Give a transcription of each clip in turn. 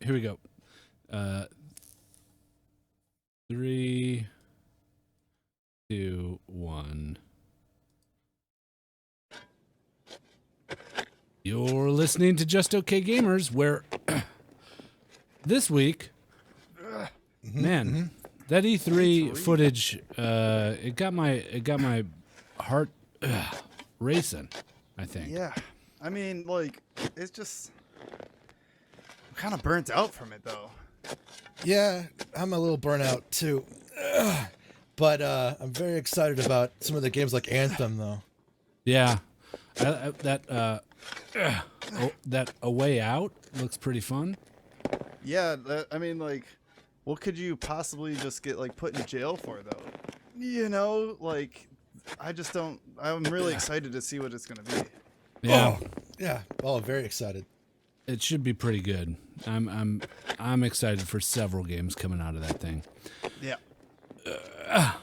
Here we go. 3, 2, 1. You're listening to Just Okay Gamers, where this week, man, that E3 footage, it got my heart racing, I think. Yeah. I mean, like, it's just I'm kind of burnt out from it, though. Yeah, I'm a little burnt out too. But I'm very excited about some of the games like Anthem, though. Yeah. That A Way Out looks pretty fun. Yeah, I mean, like, what could you possibly just get, like, put in jail for, though? You know, like, I'm really excited to see what it's going to be. Yeah. Oh, yeah. Oh, very excited. It should be pretty good. I'm excited for several games coming out of that thing. Yeah. I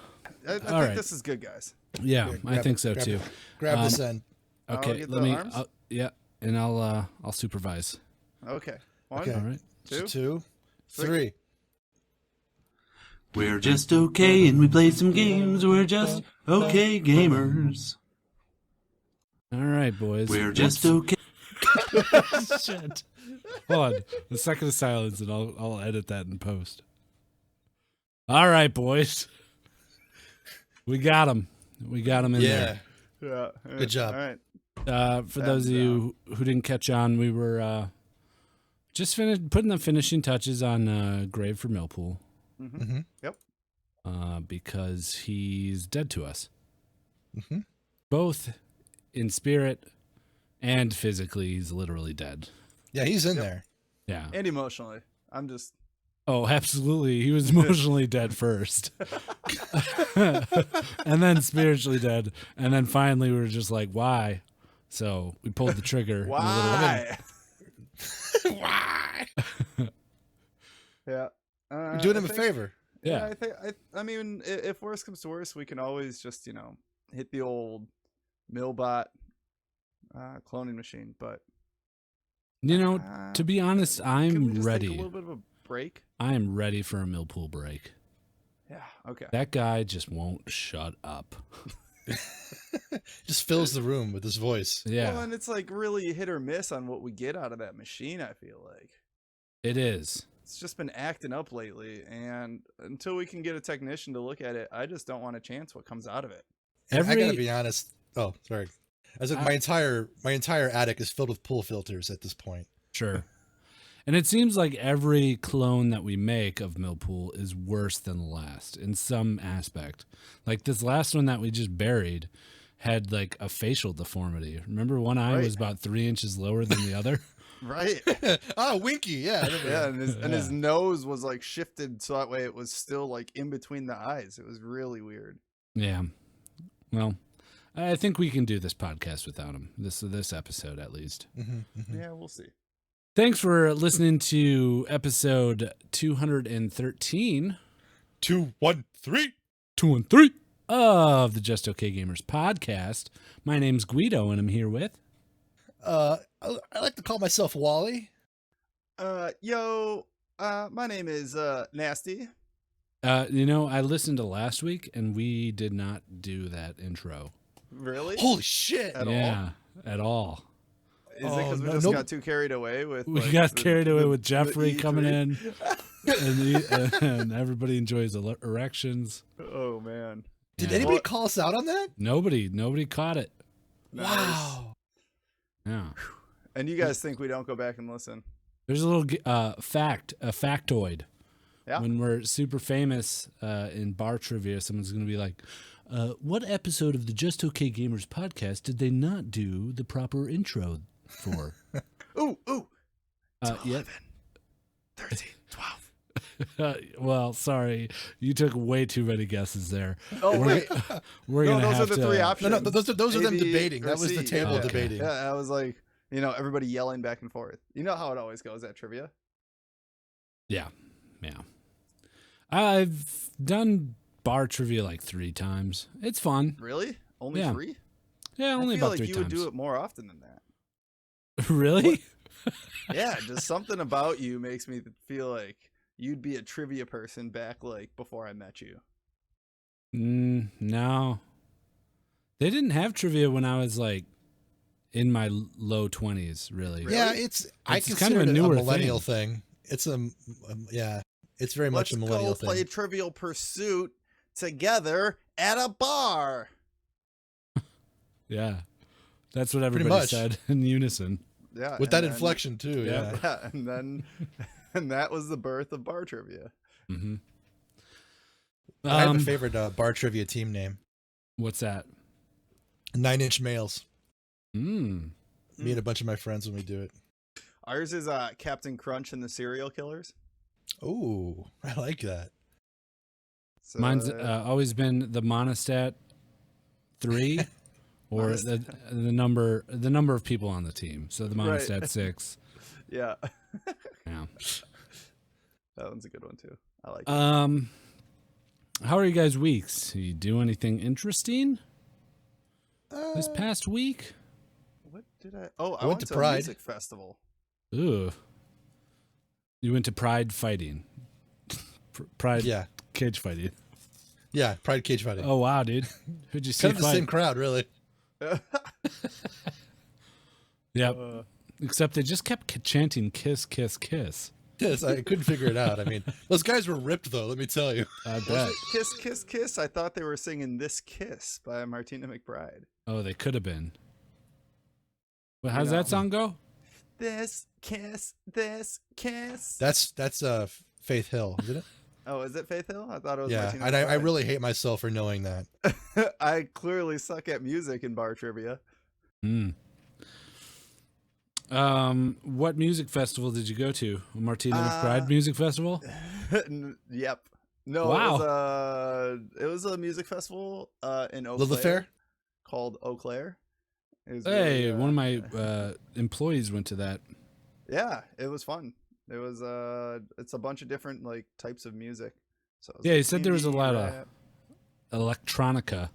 think this is good, guys. Yeah, I think so too. Grab this end. Okay, let me. Yeah, and I'll supervise. Okay. One. Okay. All right. Two, three. We're just okay and we play some games. We're just okay gamers. All right, boys. We're just okay. Shit. Hold on. A second of silence, and I'll edit that in post. All right, boys. We got him. We got him in there. Yeah. Good job. All right. For those of you who didn't catch on, we were just putting the finishing touches on Grave for Milpool. Mm-hmm. Yep. Because he's dead to us. Mm-hmm. Both in spirit and physically, he's literally dead. Yeah, he's in there. Yeah. And emotionally. I'm just... Oh, absolutely. He was emotionally dead first. And then spiritually dead. And then finally we were just like, why? So we pulled the trigger. Why? Why? Yeah. You're doing him a favor. Yeah. I mean, if worse comes to worse, we can always just, hit the old Millbot cloning machine. But to be honest, can we I'm just ready. take a little bit of a break? I am ready for a Milpool break. Yeah. Okay. That guy just won't shut up. Just fills the room with his voice. Yeah. Well, and it's like really hit or miss on what we get out of that machine, I feel like. It is. It's just been acting up lately, and until we can get a technician to look at it, I just don't want to chance what comes out of it. I gotta be honest. Oh, sorry. My entire attic is filled with pool filters at this point. Sure. And it seems like every clone that we make of Milpool is worse than the last in some aspect. Like this last one that we just buried had like a facial deformity. Remember one eye was about 3 inches lower than the other? Right. Oh, Winky, yeah. Yeah, and his nose was like shifted so that way it was still like in between the eyes. It was really weird. Yeah. Well, I think we can do this podcast without him. This episode at least. Yeah, we'll see. Thanks for listening to episode 213. 213 of the Just Okay Gamers podcast. My name's Guido, and I'm here with... I like to call myself Wally. My name is Nasty. I listened to last week, and we did not do that intro. Really? Holy shit. At all. Is it because we just got too carried away with... We got carried away with Jeffrey coming in, and everybody enjoys erections. Oh, man. Did anybody call us out on that? Nobody caught it. Nice. Wow. Yeah. And you guys think we don't go back and listen? There's a little factoid. Yeah. When we're super famous in bar trivia, someone's going to be like, what episode of the Just Okay Gamers podcast did they not do the proper intro for? Ooh. 11, 13, 12. Well, sorry. You took way too many guesses there. Oh, wait. We're going to have those are the three options. No, those are them A, B, debating. or That was C. the table Okay. debating. Yeah, I was like, everybody yelling back and forth. You know how it always goes at trivia? Yeah. I've done bar trivia like 3 times. It's fun. Really? Only Yeah. 3? Yeah, only I feel about like 3 you times. would do it more often than that. Really? Yeah, just something about you makes me feel like you'd be a trivia person back like before I met you. No. They didn't have trivia when I was like in my low 20s, really. Yeah, I It's consider kind of a it a newer millennial thing. It's yeah, it's very much a millennial Let's go play thing. Trivial Pursuit together at a bar. Yeah. That's what Pretty everybody much. said in unison. Yeah, With and that then- inflection too, Yeah. yeah. Yeah, and then and that was the birth of bar trivia. Mm-hmm. I have a favorite bar trivia team name. What's that? 9 Inch Males. Mm. Me and a bunch of my friends when we do it. Ours is Captain Crunch and the Serial Killers. Oh, I like that. So, Mine's always been the Monostat 3 or the number of people on the team. So the Right. Monostat 6. yeah, Yeah. that one's a good one too. I like it. How are you guys' weeks? You do anything interesting this past week? What did I? Oh, I went went to to Pride. a music festival. Ooh. You went to Pride fighting. Pride Yeah. cage fighting. Yeah, Pride Cage Fighting. Oh wow, dude. Who'd you see kind of the fight? same crowd, really. Yep. Except they just kept chanting "kiss, kiss, kiss." Yes, I couldn't figure it out. I mean, those guys were ripped, though, let me tell you. I Was bet. it Kiss, Kiss, Kiss? I thought they were singing "This Kiss" by Martina McBride. Oh, they could have been. Well, how's know. that song go? This kiss, this kiss. That's Faith Hill, isn't it? Oh, is it Faith Hill? I thought it was Yeah, Martina and I McBride. really hate myself for knowing that. I clearly suck at music in bar trivia. Hmm. What music festival did you go to? Martina McBride Music Festival? Yep. No, Wow. it was a music festival in Eau Lilith Claire Fair? called Eau Claire. It was Hey, really, one of my employees went to that. yeah, it was fun. It was it's a bunch of different like types of music. So it was, Yeah, like, he said there was a indie, lot of rap. electronica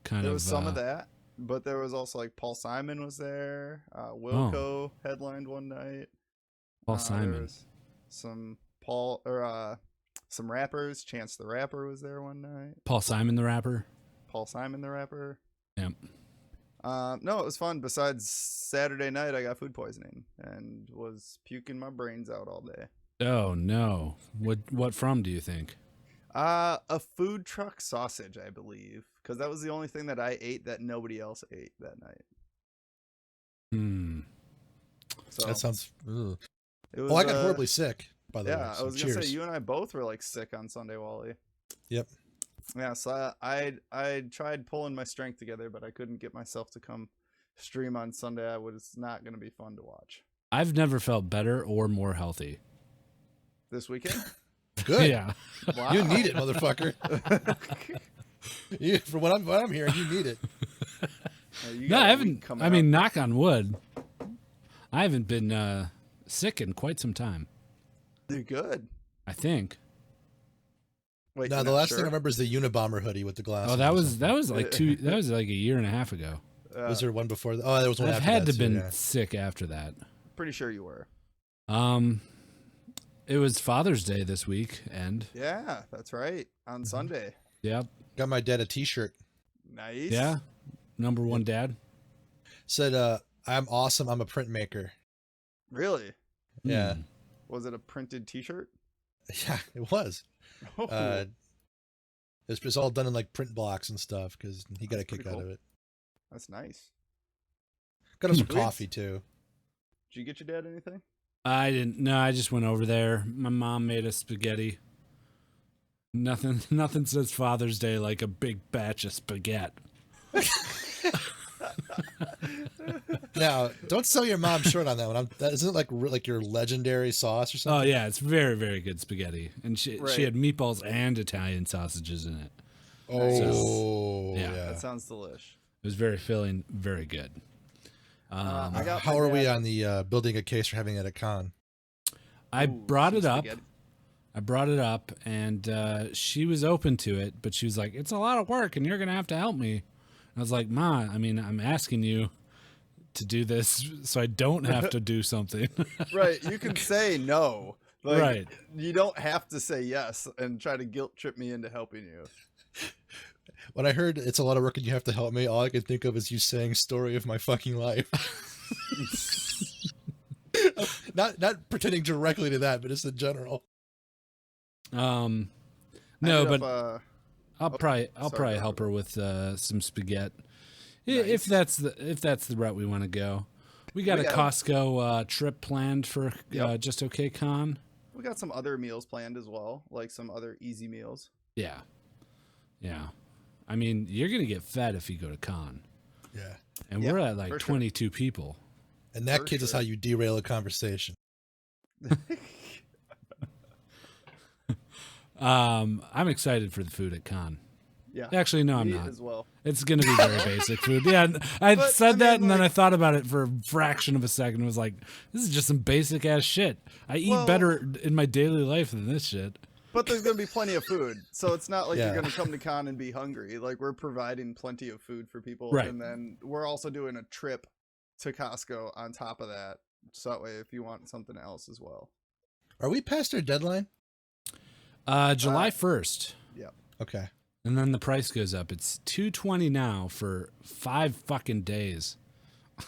kind There of. was some of that, but there was also like Paul Simon was there. Wilco headlined one night. Paul There Simon. was some some rappers. Chance the Rapper was there one night. Paul Simon the rapper. Paul Simon the Rapper. Yep. No, it was fun. Besides Saturday night, I got food poisoning and was puking my brains out all day. Oh no. What from do you think? A food truck sausage, I believe, because that was the only thing that I ate that nobody else ate that night. Hmm. So That sounds. Ugh. it was, Oh, I got horribly sick, by the way. Yeah, I so was gonna cheers. say you and I both were like sick on Sunday, Wally. Yep. Yeah, so I tried pulling my strength together, but I couldn't get myself to come stream on Sunday. It was not gonna be fun to watch I've never felt better or more healthy. this weekend. Good. Yeah. Wow. You need it, motherfucker. From what I'm hearing, you need it. You No, got I a haven't. week coming I mean, up. knock on wood. I haven't been sick in quite some time. You're good. I think. Wait, No, you're the not last sure? thing I remember is the Unabomber hoodie with the glasses. Oh, that or was something. like that was like a year and a half ago. Was there one before? Oh, there was one I've after had that to too, been yeah. sick after that. Pretty sure you were. It was Father's Day this week, and Yeah, that's right. Mm-hmm. On Sunday. yep, Got my dad a T-shirt. Nice. yeah, number one dad. Said, "I'm awesome. I'm a printmaker." Really? Yeah, Hmm. Was it a printed T-shirt? yeah, it was. Oh, It's all done in like print blocks and stuff because he got a That's kick pretty out cool. of it. that's nice. Got him some Sweet. coffee too. Did you get your dad anything? I didn't. No, I just went over there. My mom made us spaghetti. Nothing says Father's Day like a big batch of spaghetti. Now, don't sell your mom short on that one. That isn't it like your legendary sauce or something. Oh yeah, it's very very good spaghetti, and she Right. had meatballs and Italian sausages in it. Oh, Yeah. yeah. That sounds delish. It was very filling, very good. I got How my are we dad- on the building a case for having it at a con? I Ooh, brought some it up. spaghetti. I brought it up, and she was open to it, but she was like, "It's a lot of work, and you're gonna have to help me." I was like, "Ma, I mean, I'm asking you to do this so I don't have to do something. Right. You can say no. Like, Right. You don't have to say yes and try to guilt trip me into helping you. When I heard it's a lot of work and you have to help me, all I could think of is you saying "story of my fucking life." not pretending directly to that, but just in general. No, ended but up, I'll probably go help her with some spaghetti. Nice. If that's the route we want to go. We got a Costco trip planned for Just Okay Con. we got some other meals planned as well, like some other easy meals. Yeah. I mean, you're gonna get fed if you go to con, Yeah. and Yeah, we're at like for sure. 22 people. And that, For kids, is sure. how you derail a conversation. I'm excited for the food at con. Yeah. Actually, no, I'm Me not. as well. It's gonna be very basic food. Yeah, I But, said I that, mean, and then I like- thought about it for a fraction of a second. And was like, this is just some basic ass shit. I eat Well- better in my daily life than this shit. But there's gonna be plenty of food, so it's not like Yeah. you're gonna come to con and be hungry. Like, we're providing plenty of food for people, Right. and then we're also doing a trip to Costco on top of that. So that way, if you want something else as well. Are we past our deadline? July 1st, Okay. and then the price goes up. It's $220 now for 5 fucking days.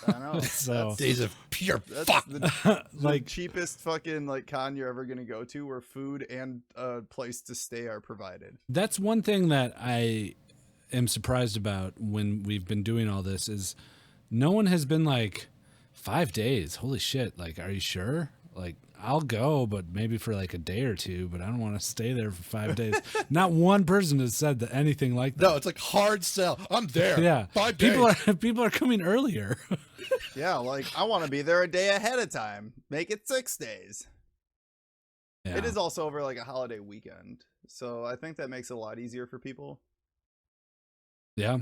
I know. So Days of pure That's fuck. the like, cheapest fucking like con you're ever gonna go to, where food and a place to stay are provided. that's one thing that I am surprised about when we've been doing all this is no one has been like 5 days. Holy shit! Like, are you sure? Like, I'll go, but maybe for like a day or two. But I don't want to stay there for 5 days. Not one person has said that anything like that. No, it's like hard sell. I'm there. Yeah, 5 days. people are coming earlier. Yeah, like I want to be there a day ahead of time. Make it 6 days. Yeah. It is also over like a holiday weekend, so I think that makes it a lot easier for people. Yeah.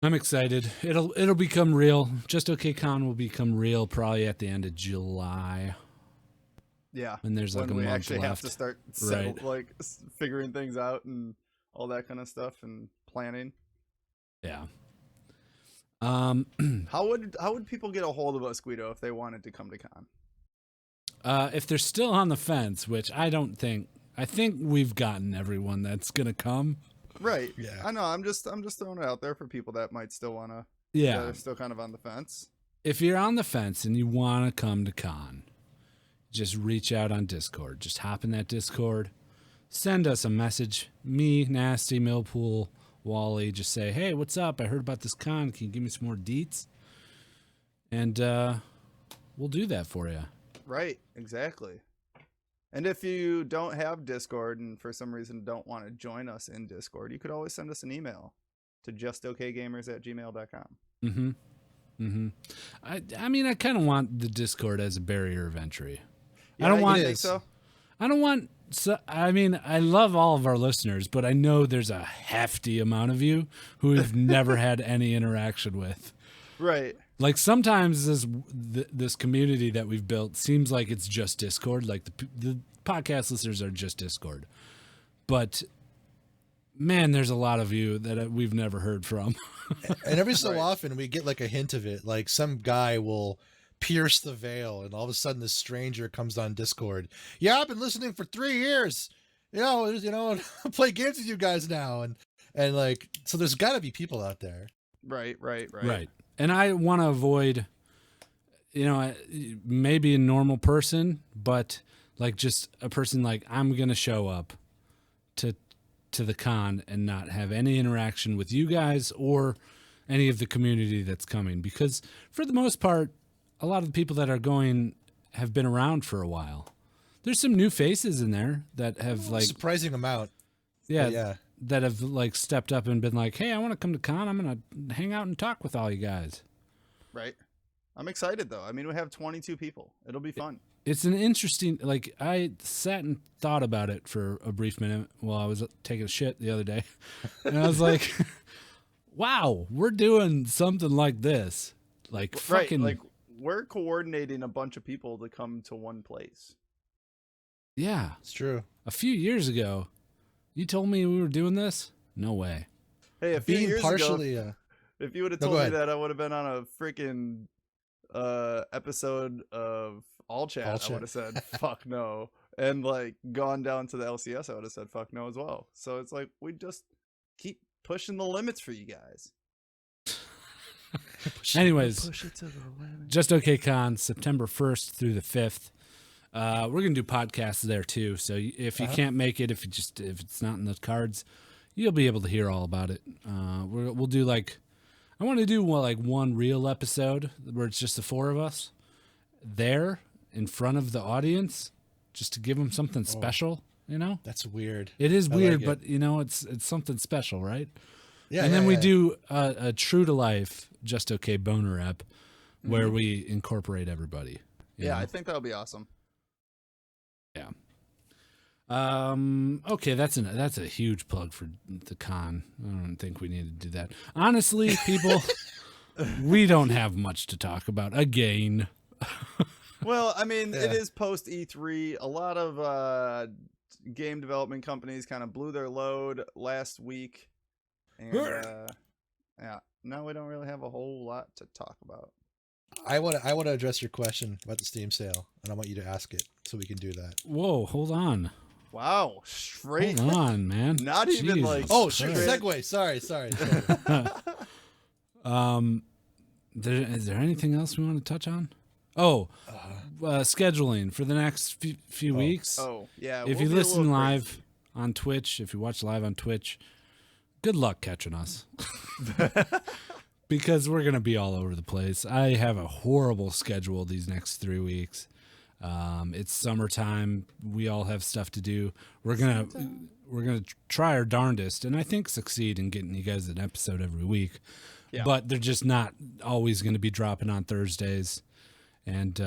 I'm excited. It'll become real. Just Okay Con will become real probably at the end of July. Yeah, And there's like when a we month actually left. have to start Right. figuring things out and all that kind of stuff and planning. Yeah. How would people get a hold of us, Guido, if they wanted to come to con? If they're still on the fence, which I don't think, I think we've gotten everyone that's gonna come. Right. Yeah. I know. I'm just throwing it out there for people that might still want to. Yeah. That are still kind of on the fence. If you're on the fence and you want to come to con, just reach out on Discord. Just hop in that Discord. Send us a message. Me, Nasty, Milpool, Wally. Just say, hey, what's up? I heard about this con. Can you give me some more deets? And we'll do that for you. Right. Exactly. And if you don't have Discord and for some reason don't want to join us in Discord, you could always send us an email to justokgamers@gmail.com. I mean, I kind of want the Discord as a barrier of entry. Yeah, I don't you want. think so? I don't want. So, I mean, I love all of our listeners, but I know there's a hefty amount of you who we've never had any interaction with. Right. Like sometimes this community that we've built seems like it's just Discord. Like the podcast listeners are just Discord, but man, there's a lot of you that we've never heard from. And every so Right. often we get like a hint of it. Like some guy will pierce the veil and all of a sudden this stranger comes on Discord. Yeah, I've been listening for 3 years. I play games with you guys now. And like, so there's gotta be people out there. Right. Right. And I want to avoid, maybe a normal person, but like just a person like I'm going to show up to the con and not have any interaction with you guys or any of the community that's coming. Because for the most part, a lot of the people that are going have been around for a while. There's some new faces in there that have like, Surprising amount. yeah. That have like stepped up and been like, hey, I want to come to con. I'm going to hang out and talk with all you guys. Right. I'm excited though. I mean, we have 22 people. It'll be fun. It's an interesting, like, I sat and thought about it for a brief minute while I was taking a shit the other day. And I was like, wow, we're doing something like this. Like, fucking, Right. Like we're coordinating a bunch of people to come to one place. yeah. It's true. A few years ago, you told me we were doing this? No way. Hey, a few Being years ago, partially If you would have No, told go me ahead. that, I would have been on a freaking episode of All Chat. All I Chat. would have said fuck no, and like gone down to the LCS. I would have said fuck no as well. So it's like we just keep pushing the limits for you guys. Anyways, Push it to the limit. Just Okay Con, September 1st through the 5th. We're gonna do podcasts there too. So if you can't make it, if it's not in the cards, you'll be able to hear all about it. We'll do like, I want to do one real episode where it's just the four of us there in front of the audience, just to give them something special. You know, That's weird. it is I weird, like it. but you know, it's something special, right? Yeah. And then yeah, we yeah. do a true to life Just Okay boner app where we incorporate everybody. you Yeah, know? I think that'll be awesome. Yeah. Okay, that's a huge plug for the con. I don't think we need to do that. Honestly, people, we don't have much to talk about again. Well, I mean, it Yeah. is post E3. A lot of game development companies kind of blew their load last week, and yeah, now we don't really have a whole lot to talk about. I want to address your question about the Steam sale, and I want you to ask it so we can do that. Whoa, hold on. Wow, straight. Hold on, man. Not even, Jesus like- Oh, Christ. segue. Sorry. Is there anything else we want to touch on? Oh, scheduling for the next few weeks. Oh, yeah. If we'll you be a listen little live crazy. on Twitch, if you watch live on Twitch, good luck catching us. Because we're going to be all over the place. I have a horrible schedule these next 3 weeks. It's summertime. We all have stuff to do. We're going to try our darndest and I think succeed in getting you guys an episode every week. Yeah. But they're just not always going to be dropping on Thursdays. And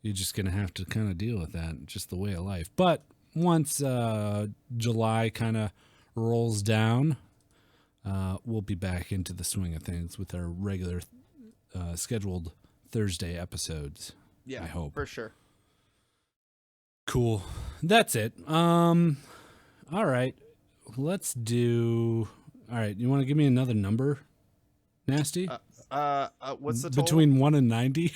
you're just going to have to kind of deal with that, just the way of life. But once July kind of rolls down, we'll be back into the swing of things with our regular scheduled Thursday episodes. Yeah, I hope. for sure. Cool. That's it. All right. Let's do. All right. You want to give me another number, Nasty? What's the total? Between 1 and 90?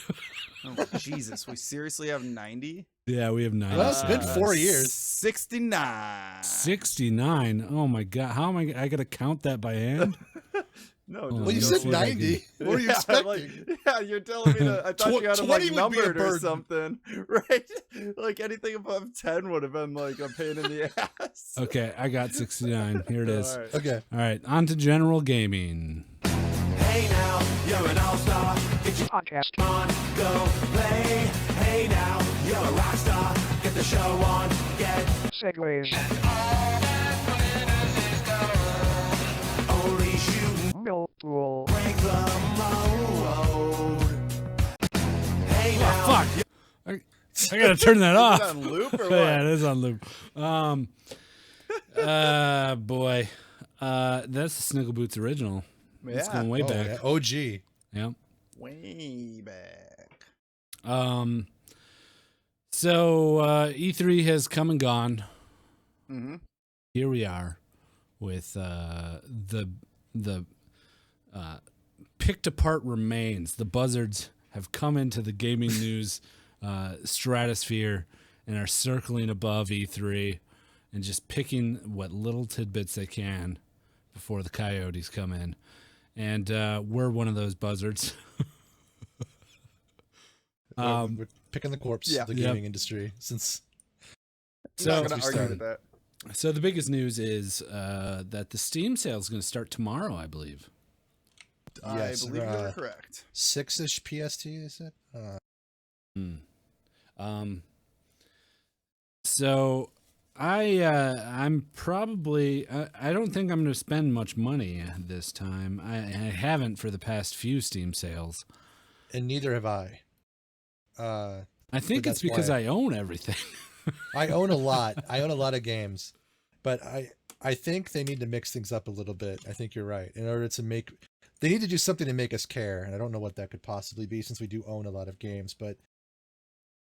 Oh, Jesus, we seriously have 90? Yeah, we have 90. Well, it's been 4 years. 69. 69. Oh my God. How am I got to count that by hand? No, Well, Well, you Let's said see if I 90. What were you Yeah, expecting? like, yeah, you're telling me that. I thought you had them 20 like would be a numbered or burden. something, right? Like anything above 10 would have been like a pain in the ass. Okay, I got 69. Here it is. All All right. Okay. right, on to general gaming. Hey now, you're an all-star. Get your podcast on, go play. Hey now, you're a rock star. Get the show on, get Segways. only shooting, Milpool. break the mold. Hey now, Fuck. I got to turn that Is off. it on loop or what? Yeah, it is on loop. Boy. That's the Sniggle Boots original. It's Yeah, going way Oh, back. yeah. OG. Yeah. way back. So E3 has come and gone. Mm-hmm. Here we are with the picked apart remains. The buzzards have come into the gaming news stratosphere and are circling above E3 and just picking what little tidbits they can before the coyotes come in. And we're one of those buzzards. We're picking the corpse yeah. of the Yep. gaming industry since I'm not So, going to argue with that. so the biggest news is that the Steam sale is going to start tomorrow, I believe. Yes, I believe you're correct. 6-ish PST, they said. So I'm probably I don't think I'm going to spend much money this time. I haven't for the past few Steam sales. And neither have I. I think But it's that's because why- I own everything. I own a lot. I own a lot of games, but I think they need to mix things up a little bit. I think you're right. In order to make, they need to do something to make us care, and I don't know what that could possibly be since we do own a lot of games. But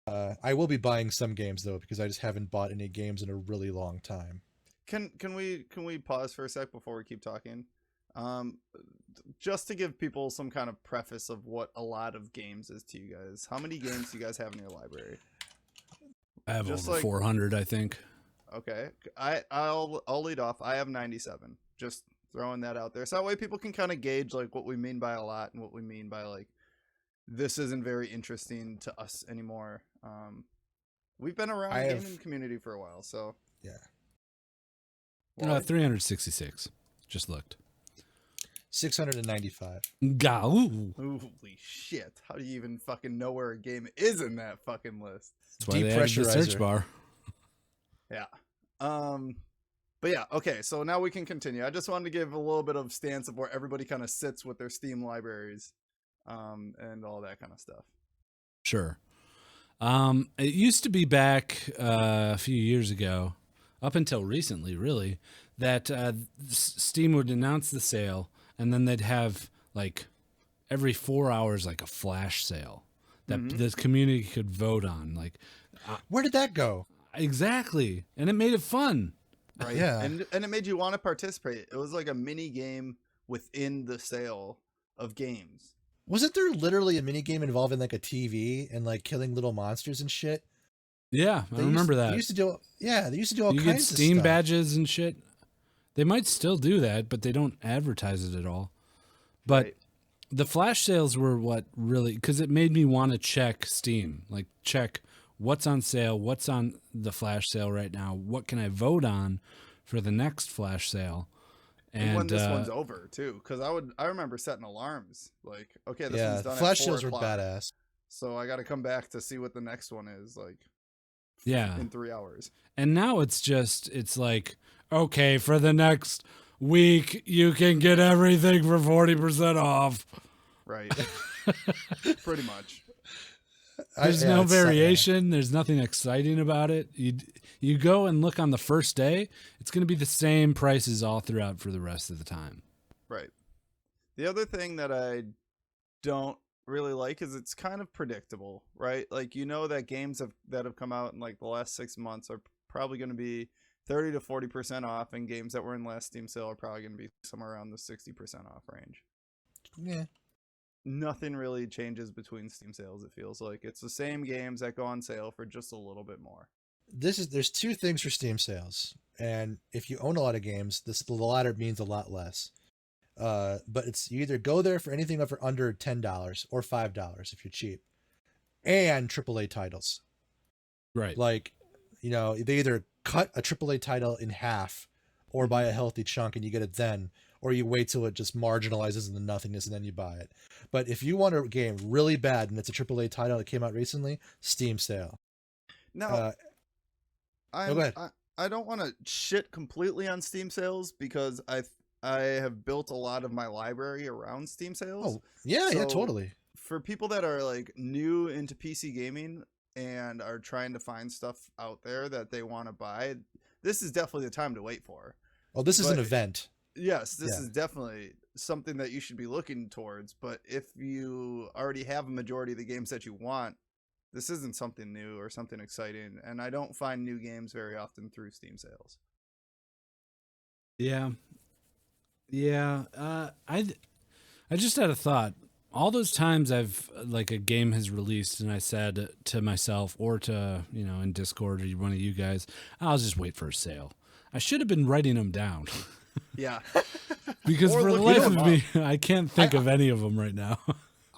I will be buying some games though because I just haven't bought any games in a really long time. Can we pause for a sec before we keep talking? Um, just to give people some kind of preface of what a lot of games is to you guys. How many games do you guys have in your library? I have Just over like- 400, I think. Okay, I'll lead off. I have 97. Just throwing that out there, so that way people can kind of gauge like what we mean by a lot and what we mean by like this isn't very interesting to us anymore. We've been around the gaming community for a while, so Yeah. 366. Just looked. 695. Ooh. holy shit! How do you even fucking know where a game is in that fucking list? That's why they added the search Depressurizer. bar. Yeah. But yeah, okay, so now we can continue. I just wanted to give a little bit of stance of where everybody kind of sits with their Steam libraries, and all that kind of stuff. Sure. It used to be back a few years ago, up until recently, really, that Steam would announce the sale, and then they'd have like every 4 hours like a flash sale that the community could vote on. Like, Where did that go? exactly, and it made it fun. Right. Yeah. And it made you want to participate. It was like a mini game within the sale of games. Wasn't there literally a mini game involving like a TV and like killing little monsters and shit? Yeah, I remember that. They used to do, yeah, they used to do all You get kinds of Steam stuff. badges and shit. They might still do that, but they don't advertise it at all. But Right. the flash sales were what really, because it made me want to check Steam, like check what's on sale, what's on the flash sale right now, what can I vote on for the next flash sale. And when this one's over too, because I remember setting alarms like, okay, this Yeah, one's done. flash at 4 sales were o'clock, badass. so I got to come back to see what the next one is like. Yeah. In 3 hours. And now it's like, okay, for the next week, you can get everything for 40% off. Right. Pretty much. There's Yeah, no it's, variation. There's nothing exciting about it. You go and look on the first day, it's going to be the same prices all throughout for the rest of the time. Right. The other thing that I don't really like is it's kind of predictable, right? Like, you know that games that have come out in like the last 6 months are probably going to be 30 to 40% off, and games that were in last Steam sale are probably going to be somewhere around the 60% off range. Yeah. Nothing really changes between Steam sales, it feels like. It's the same games that go on sale for just a little bit more. There's two things for Steam sales, and if you own a lot of games, the latter means a lot less. But it's, you either go there for anything over under $10 or $5 if you're cheap, and AAA titles. Right. Like, you know, they either cut a AAA title in half or buy a healthy chunk and you get it then, or you wait till it just marginalizes into nothingness and then you buy it. But if you want a game really bad and it's a AAA title that came out recently, Steam sale. Now, go ahead. I don't want to shit completely on Steam sales because I have built a lot of my library around Steam sales. Oh, yeah, yeah, So, totally. For people that are like new into PC gaming and are trying to find stuff out there that they want to buy, this is definitely the time to wait for. Oh, this is an but- event. Yes, this Yeah. is definitely something that you should be looking towards. But if you already have a majority of the games that you want, this isn't something new or something exciting. And I don't find new games very often through Steam sales. Yeah. Yeah. I just had a thought. All those times I've like a game has released and I said to myself or to, in Discord or one of you guys, I'll just wait for a sale. I should have been writing them down Yeah. because Or for the looking life them of me, I can't think of any of them right now.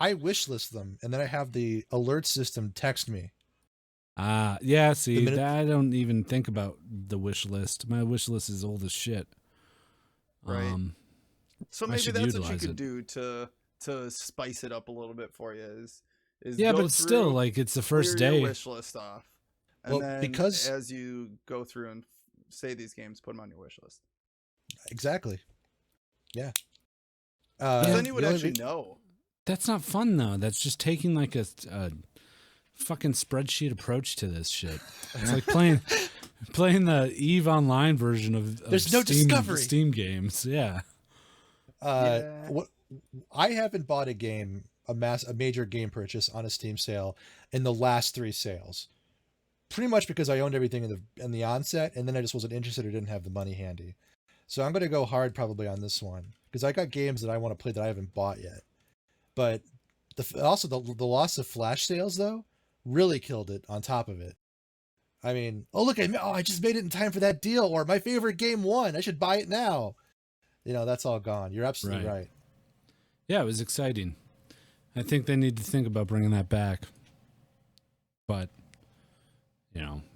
I wishlist them, and then I have the alert system text me. Yeah, see, minute- I don't even think about the wish list. My wish list is old as shit. Right. I So maybe should that's what you utilize could it. do to spice it up a little bit for you. Is Yeah, go but it's still through, like it's the first clear your day. wish list off, and Well, then because- as you go through and say these games, put them on your wish list. Exactly. Yeah. Because then you would the only actually re- know. That's not fun though. That's just taking like a fucking spreadsheet approach to this shit. It's like playing the Eve Online version of There's no discovery. Steam games. Yeah. Yeah. What I haven't bought a game, a major game purchase on a Steam sale in the last 3 sales. Pretty much because I owned everything in the onset, and then I just wasn't interested or didn't have the money handy. So I'm going to go hard probably on this one because I got games that I want to play that I haven't bought yet. But also the loss of flash sales though really killed it on top of it. I mean, oh look, I just made it in time for that deal, or my favorite game won. I should buy it now. That's all gone. You're absolutely right. Yeah, it was exciting. I think they need to think about bringing that back. But,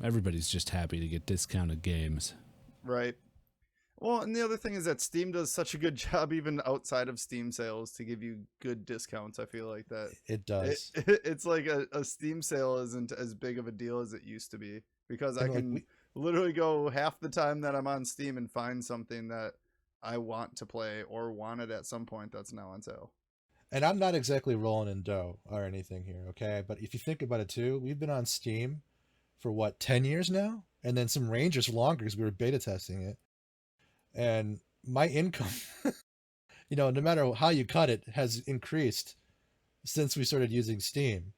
everybody's just happy to get discounted games. Right. Well, and the other thing is that Steam does such a good job even outside of Steam sales to give you good discounts. I feel like that. It does. It's like a Steam sale isn't as big of a deal as it used to be because I can literally go half the time that I'm on Steam and find something that I want to play or wanted at some point that's now on sale. And I'm not exactly rolling in dough or anything here, okay? But if you think about it too, we've been on Steam for 10 years now? And then some Rangers longer because we were beta testing it. And my income, no matter how you cut it, has increased since we started using Steam.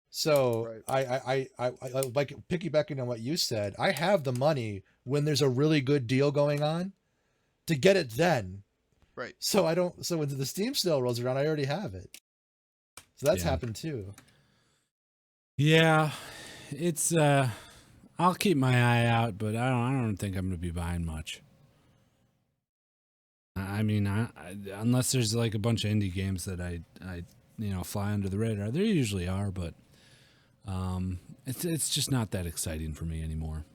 So right. I like piggybacking on what you said. I have the money when there's a really good deal going on to get it then. Right. So when the Steam sale rolls around, I already have it. So that's happened too. Yeah, it's I'll keep my eye out, but I don't think I'm going to be buying much. I mean, unless there's like a bunch of indie games that I fly under the radar. There usually are, but it's just not that exciting for me anymore.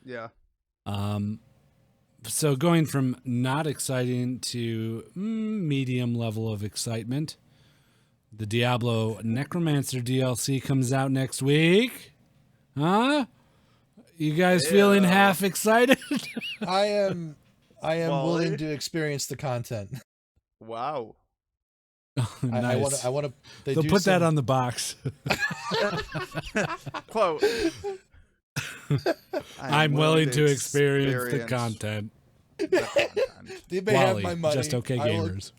Yeah. So going from not exciting to medium level of excitement, the Diablo Necromancer DLC comes out next week. Huh? You guys feeling half excited? I am willing to experience the content. Wow. Nice. I want to. They'll put that on the box. Quote. I'm willing to experience the content. They may have my money. Just okay gamers.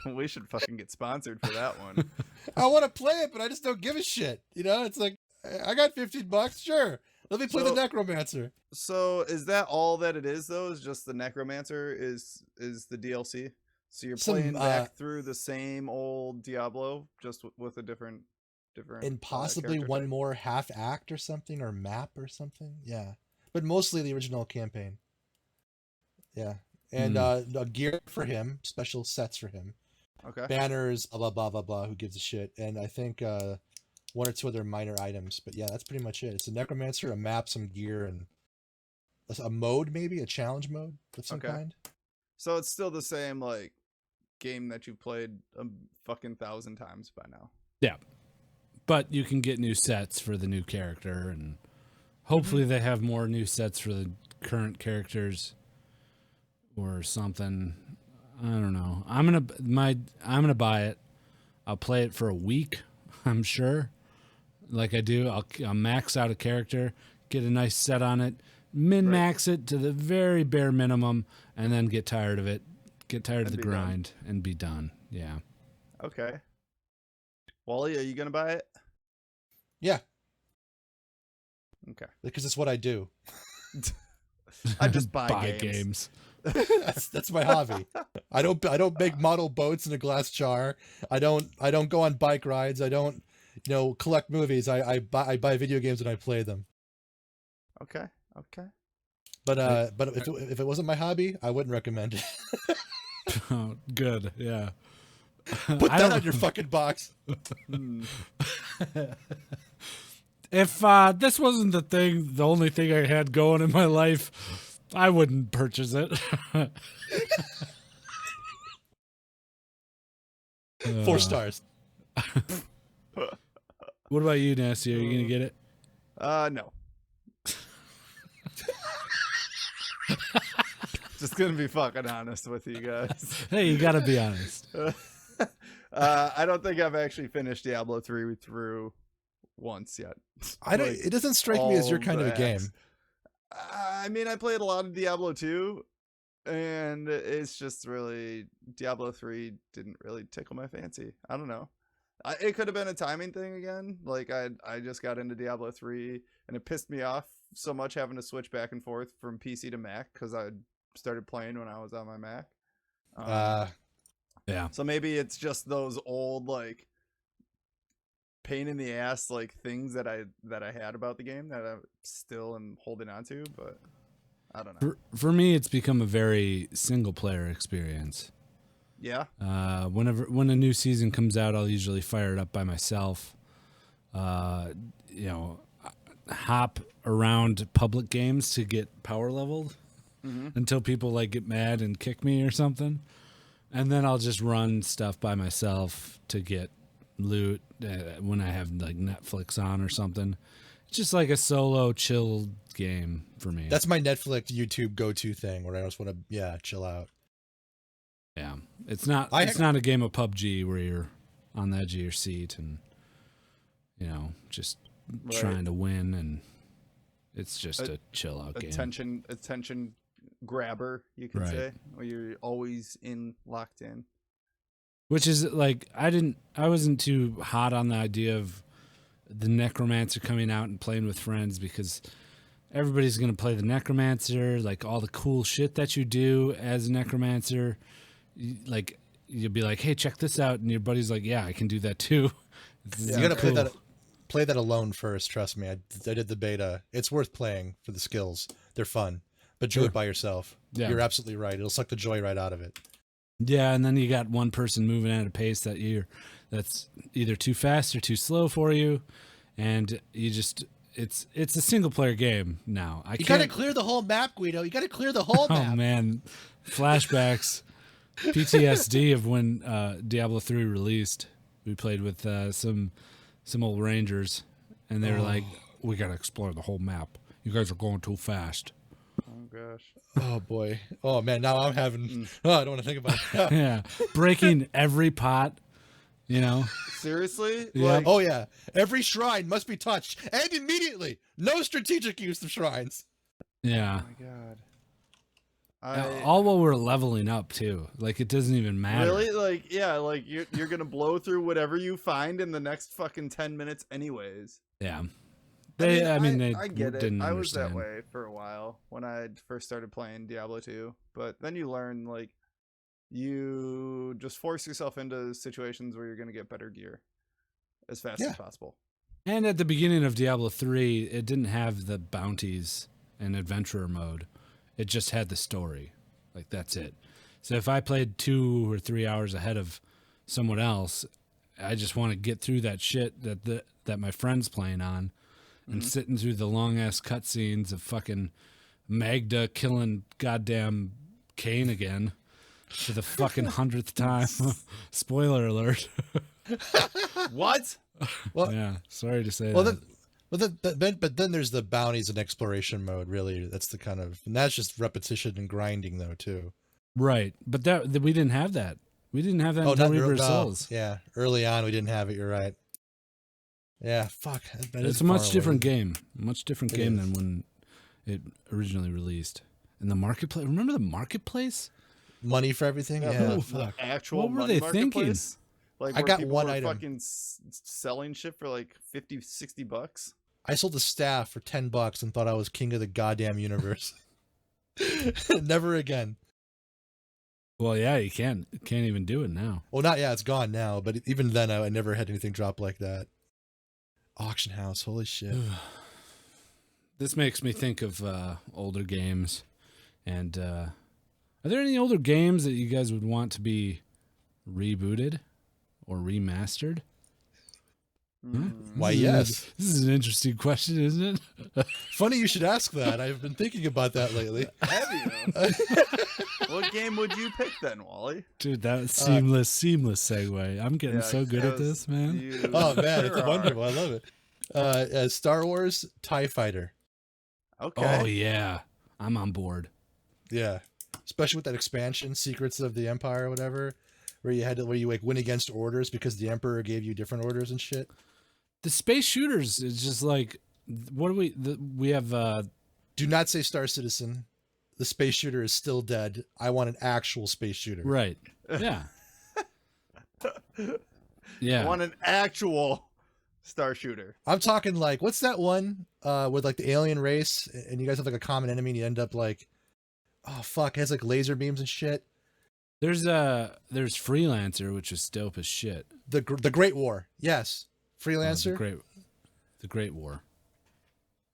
We should fucking get sponsored for that one. I want to play it, but I just don't give a shit. It's like I got $15. Sure, let me play the Necromancer. So is that all that it is though? Is just the Necromancer is the DLC? So you're playing back through the same old Diablo, just with a different, and possibly one more half act or something, or map or something. Yeah, but mostly the original campaign. Yeah, and gear for him, special sets for him. Okay. Banners, blah blah blah blah. Who gives a shit? And I think one or two other minor items. But yeah, that's pretty much it. It's a Necromancer, a map, some gear, and a mode, maybe a challenge mode of some kind. So it's still the same like game that you've played a fucking 1,000 times by now. Yeah, but you can get new sets for the new character, and hopefully they have more new sets for the current characters or something. I don't know. I'm gonna buy it. I'll play it for a week. I'm sure. Like I do, I'll max out a character, get a nice set on it, min-max it to the very bare minimum, and then get tired of it. Get tired of the grind and be done. Yeah. Okay. Wally, are you gonna buy it? Yeah. Okay. Because it's what I do. I just buy games. That's my hobby. I don't make model boats in a glass jar. I don't go on bike rides. I don't collect movies. I buy video games and I play them. Okay. But if it wasn't my hobby, I wouldn't recommend it. Oh, good. Yeah. Put that on your fucking box. If this wasn't the only thing I had going in my life, I wouldn't purchase it. 4 stars. What about you, Nasty? Are you gonna get it? No. Just gonna be fucking honest with you guys. Hey, you gotta be honest. I don't think I've actually finished Diablo 3 through once yet. It doesn't strike me as your kind of a game. I mean, I played a lot of Diablo 2, and it's just really Diablo 3 didn't really tickle my fancy. I don't know. It could have been a timing thing again. Like I just got into Diablo 3, and it pissed me off so much having to switch back and forth from PC to Mac because I started playing when I was on my Mac. Yeah. So maybe it's just those old like pain in the ass like things that I had about the game that I still am holding on to, but I don't know. For me, it's become a very single player experience. Yeah. When a new season comes out, I'll usually fire it up by myself. You know, hop around public games to get power leveled until people like get mad and kick me or something. And then I'll just run stuff by myself to get loot when I have like Netflix on or something. It's just like a solo chill game for me. That's my Netflix, YouTube go-to thing where I just want to, chill out. Yeah. It's not a game of PUBG where you're on the edge of your seat and, you know, just trying to win, and it's just a chill out game. Attention grabber, you could say, where you're always locked in. Which is like I wasn't too hot on the idea of the Necromancer coming out and playing with friends, because everybody's gonna play the Necromancer, like all the cool shit that you do as a Necromancer. Like you'll be like, hey, check this out, and your buddy's like, yeah, I can do that too. You gotta play that alone first. Trust me, I did the beta. It's worth playing for the skills. They're fun, but do it by yourself. Yeah. You're absolutely right. It'll suck the joy right out of it. Yeah, and then you got one person moving at a pace that's either too fast or too slow for you, and you just it's a single player game now. You gotta clear the whole map, Guido. You gotta clear the whole map. Oh man, flashbacks, PTSD of when Diablo 3 released. We played with some old Rangers, and they were like, "We gotta explore the whole map. You guys are going too fast." Oh gosh. Oh boy. Oh man. Now I'm having. Oh, I don't want to think about that. Yeah, breaking every pot. You know. Seriously? Yeah. Oh yeah. Every shrine must be touched, and immediately. No strategic use of shrines. Yeah. Oh my god. All while we're leveling up too. Like it doesn't even matter. Really? Like yeah. Like you're gonna blow through whatever you find in the next fucking 10 minutes, anyways. Yeah. I I get it. didn't I was understand. that way for a while when I first started playing Diablo 2, but then you learn like you just force yourself into situations where you're going to get better gear as fast as possible. And at the beginning of Diablo 3, it didn't have the bounties and adventurer mode. It just had the story. Like that's it. So if I played 2 or 3 hours ahead of someone else, I just want to get through that shit that my friend's playing on. And sitting through the long ass cutscenes of fucking Magda killing goddamn Cain again for the fucking 100th time. Spoiler alert. What? Well, yeah, sorry to say that. But then there's the bounties and exploration mode. Really, that's the kind of, and that's just repetition and grinding though too. Right, but that we didn't have that. We didn't have that until Reaper of Souls. Yeah, early on we didn't have it. You're right. Yeah, fuck. It's a much different game. Much different game than when it originally released. And the marketplace. Remember the marketplace? Money for everything. Yeah. The actual what were money they thinking? marketplace? Like I got people one were item. fucking selling shit for like $50-$60. I sold a staff for $10 and thought I was king of the goddamn universe. Never again. Well, yeah, you can't even do it now. Well, it's gone now. But even then, I never had anything drop like that. Auction house, holy shit. This makes me think of older games. And are there any older games that you guys would want to be rebooted or remastered? Why, yes. This is an interesting question, isn't it? Funny you should ask that. I've been thinking about that lately. Have you? What game would you pick then, Wally? Dude, that seamless segue. I'm getting so good at this, man. Oh, man, it's wonderful. I love it. Star Wars TIE Fighter. Okay. Oh, yeah. I'm on board. Yeah. Especially with that expansion, Secrets of the Empire or whatever, where you like win against orders because the Emperor gave you different orders and shit. The space shooters is just like, what do we have? Do not say Star Citizen. The space shooter is still dead. I want an actual space shooter. Right. Yeah. Yeah. I want an actual Star shooter. I'm talking like, what's that one with like the alien race and you guys have like a common enemy and you end up like, oh fuck, it has like laser beams and shit. There's Freelancer, which is dope as shit. The Great War, yes, Freelancer The Great War.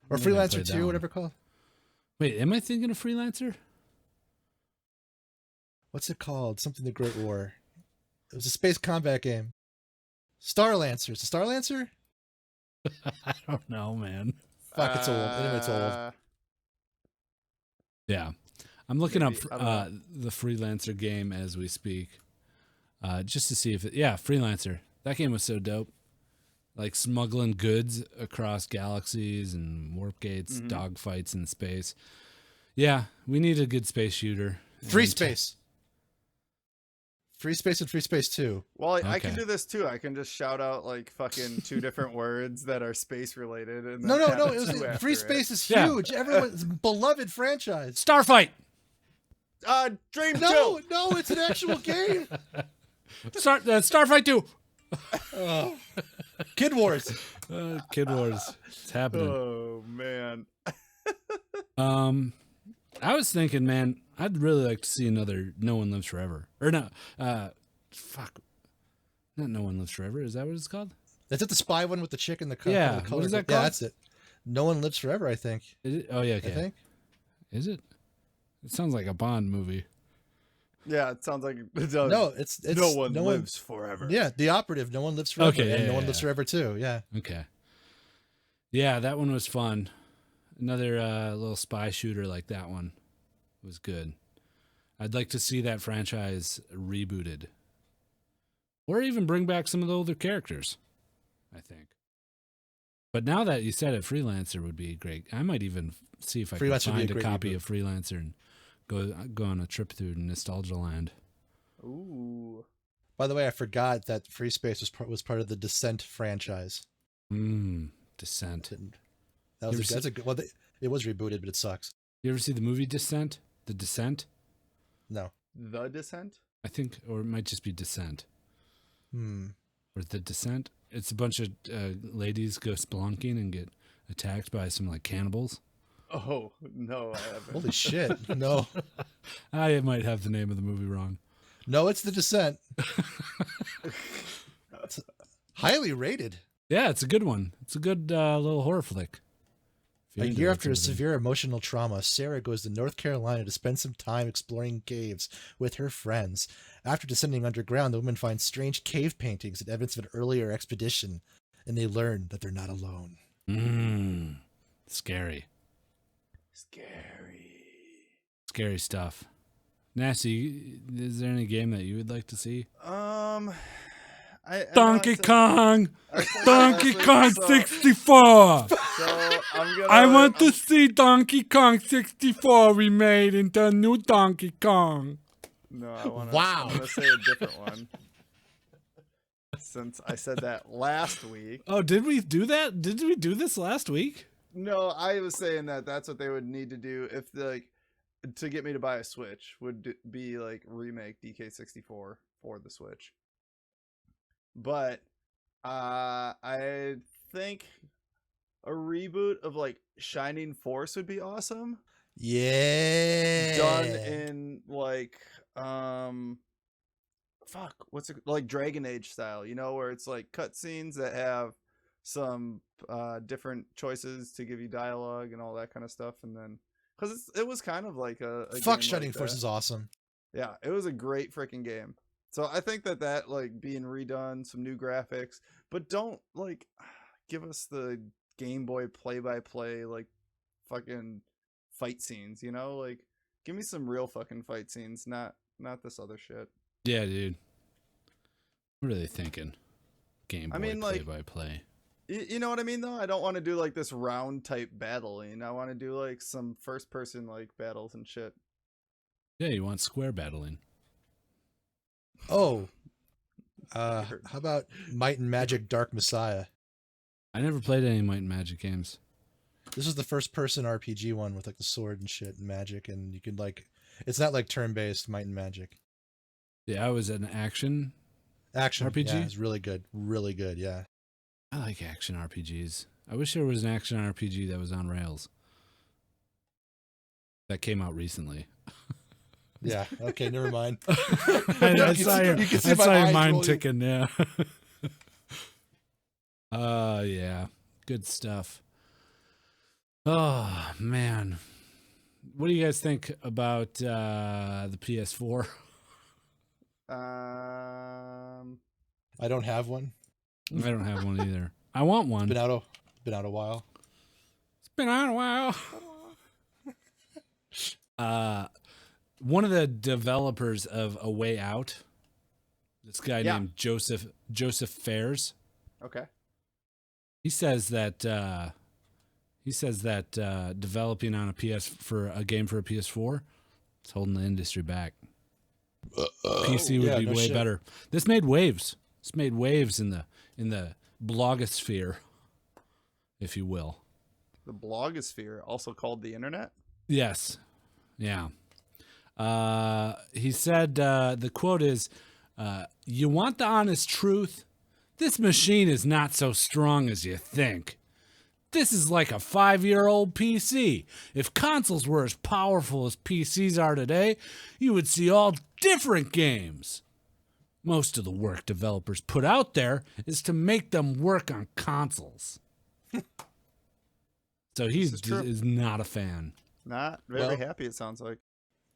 or I think I Freelancer played that 2, one. whatever it's called. Wait, am I thinking of Freelancer? What's it called? Something the Great War. It was a space combat game. Starlancer. It's a Starlancer? I don't know, man. Fuck, it's old. Anyway, it's old. Yeah. I'm looking Maybe, up I don't know. the Freelancer game as we speak. Just to see if Freelancer. That game was so dope. Like smuggling goods across galaxies and warp gates, dogfights in space. Yeah, we need a good space shooter. Free And- Space. Free Space and Free Space 2. Well, I can Okay. do this too. I can just shout out like fucking 2 different words that are space related. And No, then have it a was 2 after Free it. Space is Yeah. huge. Everyone's beloved franchise. Starfight. Dream No, 2. no, it's an actual game. Starfight 2. Oh. Kid Wars. Kid Wars. It's happening. Oh man. I was thinking, man, I'd really like to see another No One Lives Forever. Or no, fuck. Not No One Lives Forever. Is that what it's called? Is it the spy one with the chick and the color? Yeah, The color what is that Yeah, called? that's it. No One Lives Forever, I think. Is it? Oh, yeah, I okay. think. Is it? It sounds like a Bond movie. Yeah, it sounds like it does. No, it's no one lives forever. Yeah, The Operative. No One Lives Forever. Okay, and yeah, No One yeah, Lives yeah. Forever too. Yeah. Okay. Yeah, that one was fun. Another little spy shooter like that one was good. I'd like to see that franchise rebooted. Or even bring back some of the older characters, I think. But now that you said it, Freelancer would be great. I might even see if I can Freelancer would be a find a great copy reboot. of Freelancer and go on a trip through Nostalgia Land. Ooh. By the way, I forgot that Free Space was part of the Descent franchise. Descent. That was You ever that's a good. Well, it was rebooted, but it sucks. You ever see the movie Descent? The Descent? No. The Descent? I think, or it might just be Descent. Or The Descent. It's a bunch of ladies go spelunking and get attacked by some like cannibals. Oh, no, I haven't. Holy shit! No, I might have the name of the movie wrong. no, it's the Descent. It's highly rated. Yeah, it's a good one. It's a good little horror flick. If you're A into year that after a sort of thing. severe emotional trauma, Sarah goes to North Carolina to spend some time exploring caves with her friends. After descending underground, the women find strange cave paintings and evidence of an earlier expedition, and they learn that they're not alone. Scary. Scary. Stuff. Nasty, is there any game that you would like to see? Donkey Kong! Donkey Kong 64! So I'm gonna. I want to see Donkey Kong 64 remade into a new Donkey Kong. No, I want to. Wow. I'm gonna say a different one. Since I said that last week. Oh, did we do that? Did we do this last week? No, I was saying that that's what they would need to do if to get me to buy a Switch would be like remake DK64 for the Switch. But I think a reboot of like Shining Force would be awesome. Yeah. Done in like what's it like Dragon Age style, where it's like cutscenes that have some different choices to give you dialogue and all that kind of stuff, and then because it was kind of like a Fuck, game Shining like Force that. is awesome. Yeah, it was a great freaking game. So I think that like being redone, some new graphics, but don't like give us the Game Boy play-by-play like fucking fight scenes, like give me some real fucking fight scenes, not this other shit. Yeah, dude. What are they thinking? Game Boy I mean, like- play-by-play. You know what I mean though? I don't want to do like this round type battling. I want to do like some first person like battles and shit. Yeah, you want square battling. Oh. How about Might and Magic Dark Messiah? I never played any Might and Magic games. This is the first person RPG one with like the sword and shit and magic, and you could like, it's not like turn-based Might and Magic. Yeah, I was an action. Action RPG? yeah, it's really good, yeah. I like action RPGs. I wish there was an action RPG that was on rails. That came out recently. Yeah. Okay. Never mind. I saw your, you can see I my saw your eyes mind rolling. ticking. Yeah. Yeah. Good stuff. Oh man, what do you guys think about the PS4? I don't have one. I don't have one either. I want one. Been out a while. It's been out a while. One of the developers of A Way Out, this guy Yeah. named Joseph Fares, Okay. he says that developing on a game for a PS4 is holding the industry back. PC would yeah, be no way shit. better. This made waves. It's made waves in the blogosphere, if you will. The blogosphere, also called the internet. Yes. Yeah. He said, the quote is, you want the honest truth? This machine is not so strong as you think. This is like a 5-year-old PC. If consoles were as powerful as PCs are today, you would see all different games. Most of the work developers put out there is to make them work on consoles. So he This is true. is not a fan. Not very Well- happy, it sounds like.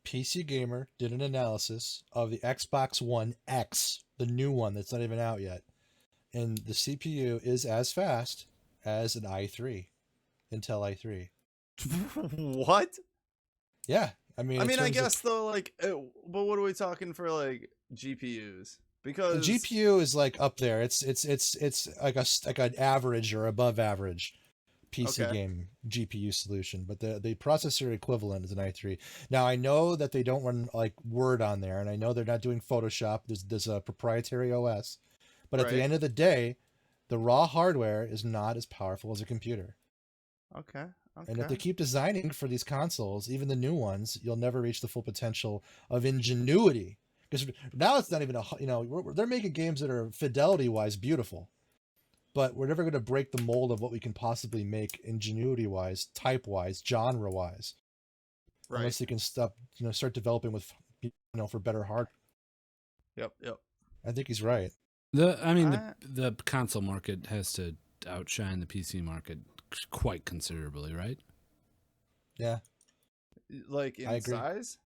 PC Gamer did an analysis of the Xbox One X, the new one that's not even out yet, and the CPU is as fast as an i3, Intel i3. What? Yeah, I mean, I in mean, I terms of- guess though, like, but what are we talking for, like, GPUs? the Because GPU is like up there. It's like an average or above average PC Okay. game GPU solution, but the processor equivalent is an i3. Now I know that they don't run like Word on there, and I know they're not doing Photoshop. There's a proprietary OS, but at the Right. end of the day, the raw hardware is not as powerful as a computer. Okay. And if they keep designing for these consoles, even the new ones, you'll never reach the full potential of ingenuity. Because now it's not even they're making games that are fidelity wise beautiful, but we're never going to break the mold of what we can possibly make ingenuity wise, type wise, genre wise, Right. unless they can start developing with for better hardware. Yep. I think he's right. The console market has to outshine the PC market quite considerably, right? Yeah, Like I in agree. size.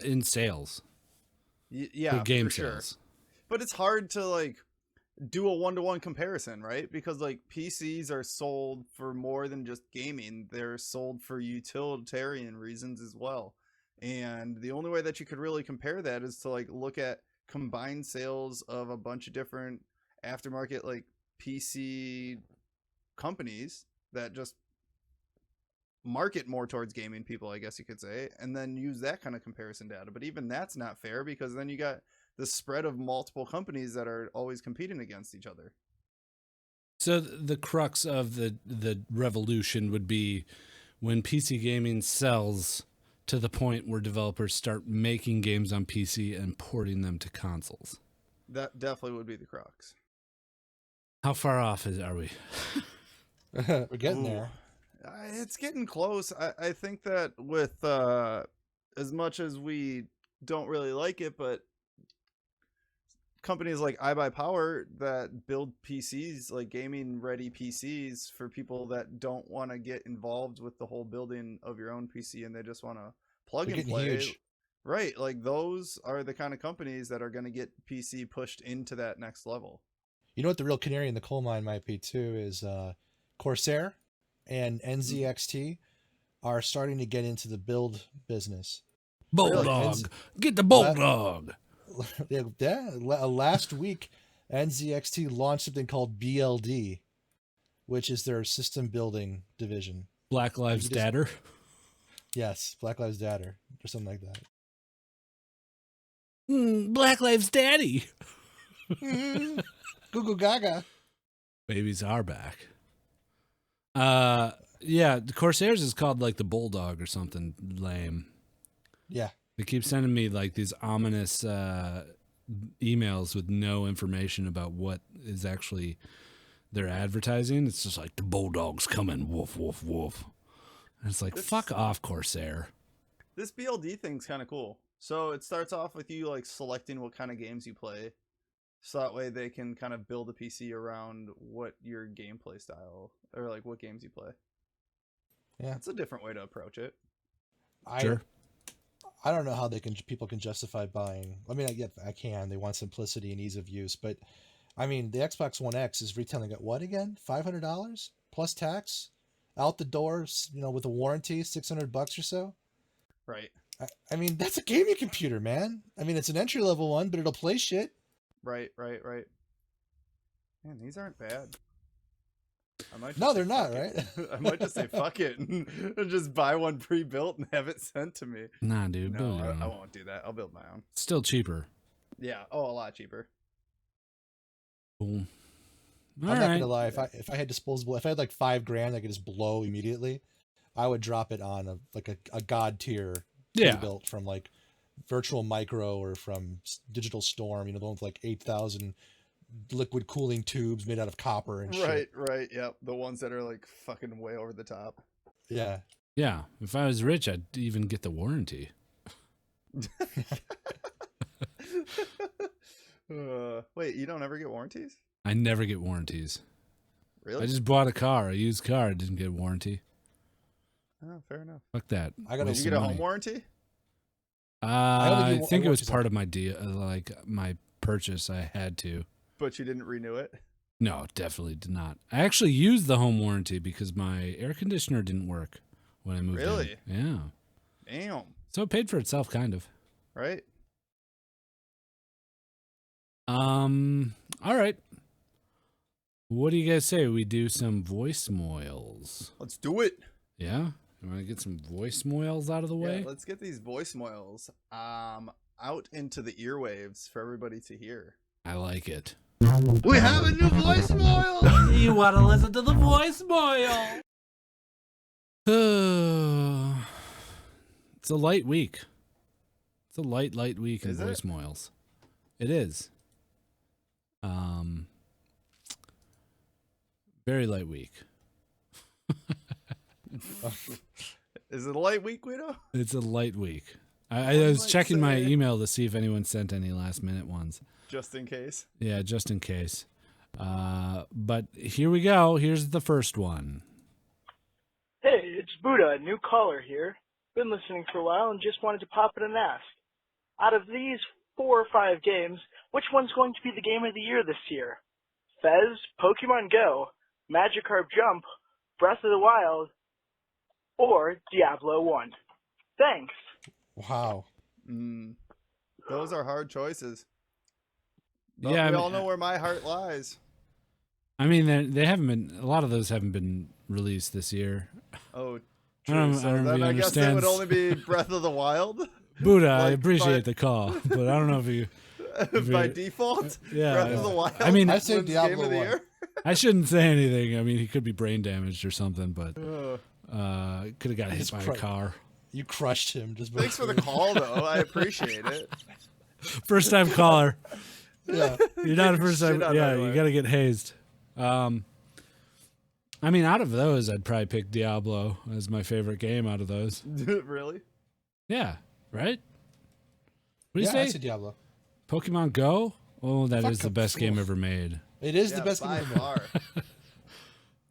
In sales, Yeah, for game for sure. sales. But it's hard to like do a 1-to-1 comparison, right? Because like PCs are sold for more than just gaming. They're sold for utilitarian reasons as well. And the only way that you could really compare that is to like look at combined sales of a bunch of different aftermarket like PC companies that just market more towards gaming people, I guess you could say, and then use that kind of comparison data. But even that's not fair because then you got the spread of multiple companies that are always competing against each other. So the crux of the revolution would be when PC gaming sells to the point where developers start making games on PC and porting them to consoles. That definitely would be the crux. How far off are we? We're getting Ooh. there. It's getting close. I think that with as much as we don't really like it, but companies like iBuyPower that build PCs, like gaming ready PCs for people that don't want to get involved with the whole building of your own PC and they just want to plug They're and getting play. huge. Right, like those are the kind of companies that are going to get PC pushed into that next level. You know what the real canary in the coal mine might be too is Corsair and NZXT are starting to get into the build business. Bulldog. Really? Get the Bulldog. Last week, NZXT launched something called BLD, which is their system building division. Black Lives You just- Matter. Yes, Black Lives Matter or something like that. Black Lives Daddy. Goo goo gaga. Babies are back. Yeah, the Corsairs is called like the Bulldog or something lame. Yeah. They keep sending me like these ominous emails with no information about what is actually their advertising. It's just like the bulldog's coming, woof woof woof. And it's like fuck off, Corsair. This BLD thing's kind of cool. So it starts off with you like selecting what kind of games you play, so that way they can kind of build a PC around what your gameplay style or like what games you play. Yeah, it's a different way to approach it. Sure. I don't know how people can justify buying. I mean, I can. They want simplicity and ease of use, but I mean, the Xbox One X is retailing at what again? $500 plus tax, out the doors. With a warranty, $600 or so. Right. I mean, that's a gaming computer, man. I mean, it's an entry level one, but it'll play shit. Right. Man, these aren't bad. They're not, right? I might just say fuck it and just buy one pre-built and have it sent to me. Nah, dude. No, I won't do that. I'll build my own. Still cheaper. Yeah. Oh, a lot cheaper. Cool. I'm not gonna lie. If I had disposable, if I had like $5,000, I could just blow immediately. I would drop it on a god tier built from like Virtual Micro or from Digital Storm. The one with like 8,000 liquid cooling tubes made out of copper and shit. Right. Yep. The ones that are like fucking way over the top. Yeah. Yeah. If I was rich, I'd even get the warranty. Wait, you don't ever get warranties? I never get warranties. Really? I just bought a used car. I didn't get a warranty. Oh, fair enough. Fuck that. Did you get a home warranty? I think it was part of my deal, like my purchase. I had to. But you didn't renew it? No, definitely did not. I actually used the home warranty because my air conditioner didn't work when I moved in. Really? Yeah. Damn. So it paid for itself, kind of. Right. All right. What do you guys say we do some voicemails? Let's do it. Yeah? You want to get some voicemails out of the way? Yeah, let's get these voicemails out into the earwaves for everybody to hear. I like it. We have a new voicemail. You want to listen to the voicemail? It's a light week. It's a light week in Is it? voicemails. It is. Very light week. Is it a light week, Guido? It's a light week. I was checking my email to see if anyone sent any last minute ones. Just in case. Yeah, just in case. But here we go. Here's the first one. Hey, it's Buddha, new caller here. Been listening for a while and just wanted to pop in and ask. Out of these 4 or 5 games, which one's going to be the game of the year this year? Fez, Pokemon Go, Magikarp Jump, Breath of the Wild, or Diablo 1? Thanks. Wow. Those are hard choices. But Yeah, we all know where my heart lies. I mean, they haven't been. A lot of those haven't been released this year. Oh, I true. don't So then really I guess it would understand. only be Breath of the Wild. Buddha, I Like, appreciate by- the call, but I don't know if you. By default. Yeah, Breath of the Wild. I mean, I say wins Diablo game of the 1. year. I shouldn't say anything. I mean, he could be brain damaged or something, but Ugh. could have got hit Just by a cry. car. You crushed him. Just Thanks for the call, though. I appreciate it. First time caller. Yeah. You're not a first time. Shit on Yeah, my you way. got to get hazed. I mean, out of those, I'd probably pick Diablo as my favorite game out of those. Really? Yeah, right? What do you Yeah, I say? say Diablo. Pokemon Go? Oh, that is Fuck the best game oof. ever made. It is Yeah, the best game by ever made. far.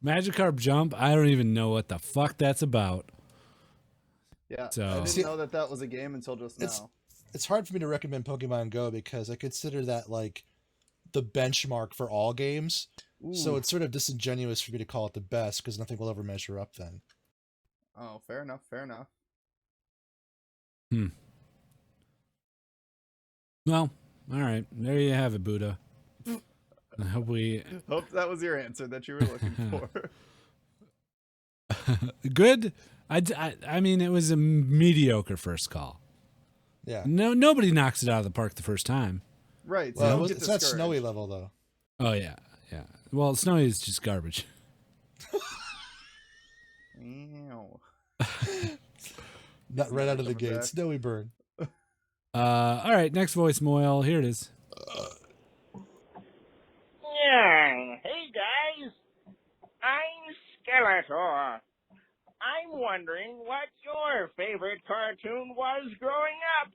Magikarp Jump, I don't even know what the fuck that's about. Yeah, So- I See, didn't know that was a game until just now. It's hard for me to recommend Pokemon Go because I consider that like the benchmark for all games. So Ooh. it's sort of disingenuous for me to call it the best because nothing will ever measure up then. Oh, fair enough. Fair enough. Well, all right. There you have it, Buddha. I hope we... Hope that was your answer that you were looking for. Good? I mean, it was a mediocre first call. Yeah. Nobody knocks it out of the park the first time. Right. So Well, don't get it's not snowy discouraged. level though. Oh, yeah. Well, Snowy is just garbage. Ew. Not right out of the Coming gate. back. Snowy burn. All right, next voicemail. Here it is. Yeah. Hey guys, Skeletor. I'm wondering what your favorite cartoon was growing up.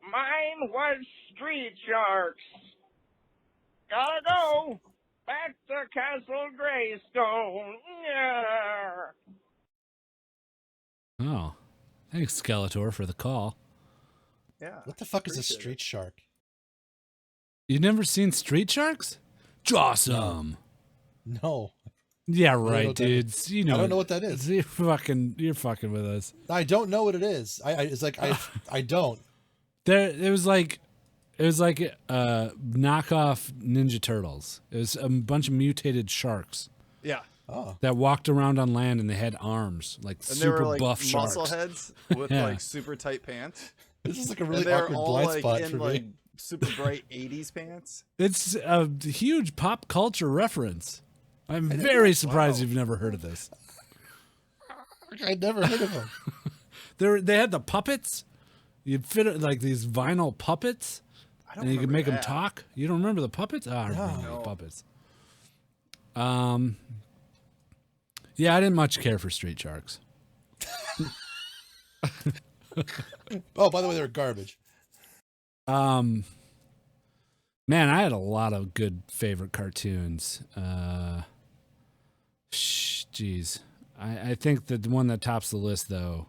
Mine was Street Sharks. Gotta go. Back to Castle Greystone. Yeah. Oh, thanks, Skeletor, for the call. Yeah. What the fuck is a appreciate street shark? You never seen Street Sharks? Awesome. No. Yeah, know right, what that is. dudes. You know, I don't know what that is. You're fucking with us. I don't know what it is. It's like I don't. It was like knockoff Ninja Turtles. It was a bunch of mutated sharks Yeah. Oh. that walked around on land and they had arms, like And super they were like buff sharks. muscle heads with Yeah. like super tight pants. This is like a And really they're awkward all blind like spot in for like me. super bright 80s pants. It's a huge pop culture reference. I'm very surprised you've never heard of this. I'd never heard of them. They had the puppets. You fit it like these vinyl puppets, I don't and you could remember make them that. talk. You don't remember the puppets? Ah, I remember No. the puppets. Yeah, I didn't much care for Street Sharks. Oh, by the way, they were garbage. Man, I had a lot of good favorite cartoons. Jeez. I think that the one that tops the list, though,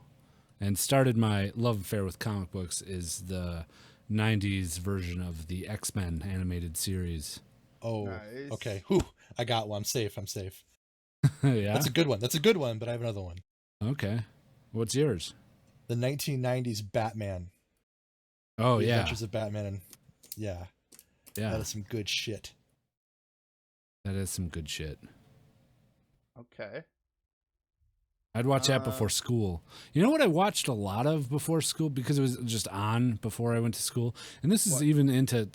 and started my love affair with comic books, is the 90s version of the X-Men animated series. Oh, Nice. okay. Whew, I got one. I'm safe. Yeah? That's a good one, but I have another one. Okay. What's yours? The 1990s Batman. Oh, The yeah. Adventures of Batman. And yeah, Yeah. that is some good shit. That is some good shit. Okay. I'd watch that before school. You know what I watched a lot of before school because it was just on before I went to school, and this is even into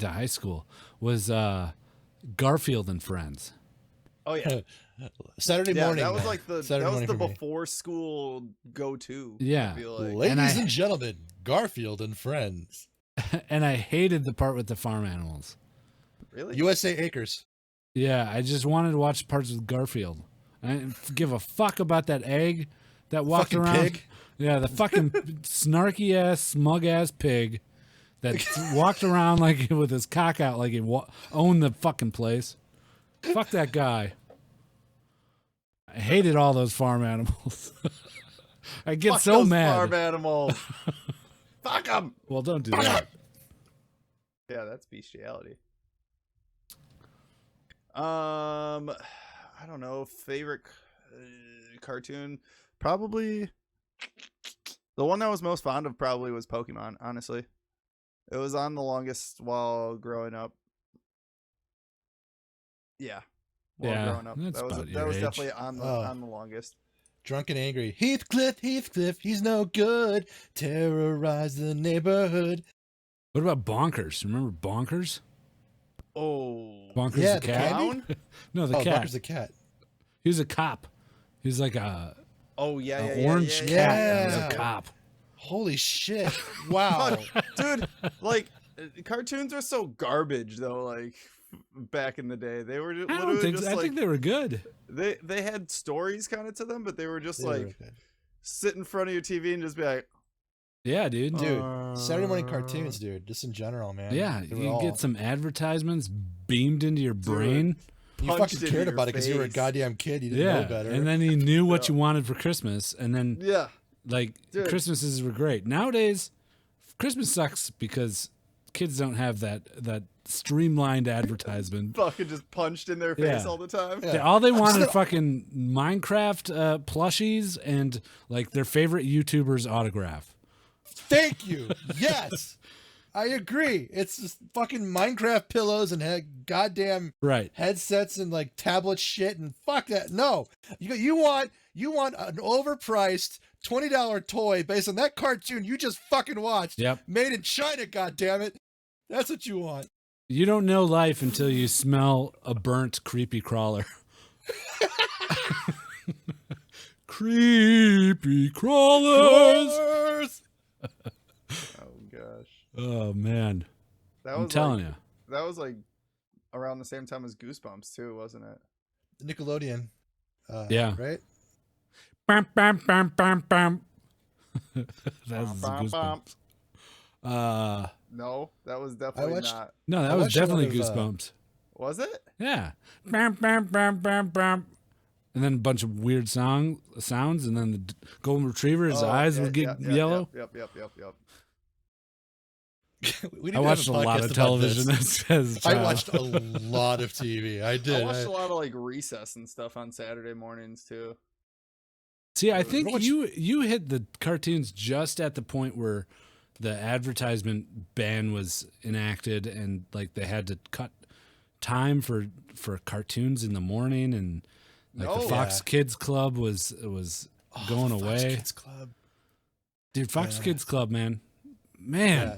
high school, was Garfield and Friends. Oh yeah. Saturday Yeah, morning. that was man. like Saturday that was morning the for me. before school go to. Yeah. I feel like. Ladies And and gentlemen, Garfield and Friends. And I hated the part with the farm animals. Really? USA Acres. Yeah, I just wanted to watch parts with Garfield. I didn't give a fuck about that egg that walked Fucking around. pig. Yeah, the fucking snarky ass, smug ass pig that walked around like with his cock out like he owned the fucking place. Fuck that guy. I hated all those farm animals. I get Fuck so those mad. farm animals. Fuck them. Well, don't do that. Yeah, that's bestiality. I don't know. Favorite cartoon? Probably the one I was most fond of. Probably was Pokemon. Honestly, it was on the longest while growing up. Yeah, Yeah, growing up, that's that was about that your was age. definitely on the longest. Drunk and angry. Heathcliff, he's no good. Terrorize the neighborhood. What about Bonkers? Remember Bonkers? Oh, Bonkers Yeah, the the cat? clown? No, the Oh, cat. Bucker's the cat. He was a cop. He was like a Oh yeah, an yeah, yeah, orange yeah, cat. yeah. He was Yeah. a cop. Holy shit. Wow. dude. Like cartoons are so garbage though. Like back in the day, they were just, I don't literally think just so. I like think they were good. they had stories kind of to them, but they were just They were like good. sit in front of your TV and just be like, Yeah, dude. Dude, Saturday morning cartoons, dude. Just in general, man. Yeah, They were you all- get some advertisements beamed into your brain. You punched fucking into cared your about it because you were a face. goddamn kid. You didn't Yeah, know better. and then you knew what Yeah. you wanted for Christmas, and then yeah, like Dude. Christmases were great. Nowadays, Christmas sucks because kids don't have that streamlined advertisement. fucking just punched in their face Yeah. all the time. Yeah. All they wanted fucking Minecraft plushies and like their favorite YouTuber's autograph. Thank you. Yes. I agree. It's just fucking Minecraft pillows and goddamn Right. headsets and like tablet shit and fuck that. No. You want an overpriced $20 toy based on that cartoon you just fucking watched. Yep. Made in China, goddammit. That's what you want. You don't know life until you smell a burnt creepy crawler. Creepy crawlers. Oh gosh, Oh man. that I'm was telling like, you. that was like around the same time as Goosebumps too, wasn't it? Nickelodeon. Yeah. Right? Bam, bam, bam, bam, bam. That's Bum, bum, bum. Goosebumps. No, that was definitely watched- not. No, that I was watched a lot definitely of, Goosebumps. Was it? Yeah. Bam, bam, bam, bam, bam. And then a bunch of weird sounds, and then the golden retriever, his eyes would get yellow. Yep. We need I to have watched a lot podcast of about television this. as a child. I watched a lot of TV. I did. I watched a lot of like Recess and stuff on Saturday mornings too. See, I think Which- you hit the cartoons just at the point where the advertisement ban was enacted, and like they had to cut time for cartoons in the morning, and like the No. Fox Yeah. Kids Club was going Fox away. Kids Club. Dude, Fox Yeah. Kids Club, man, Yeah.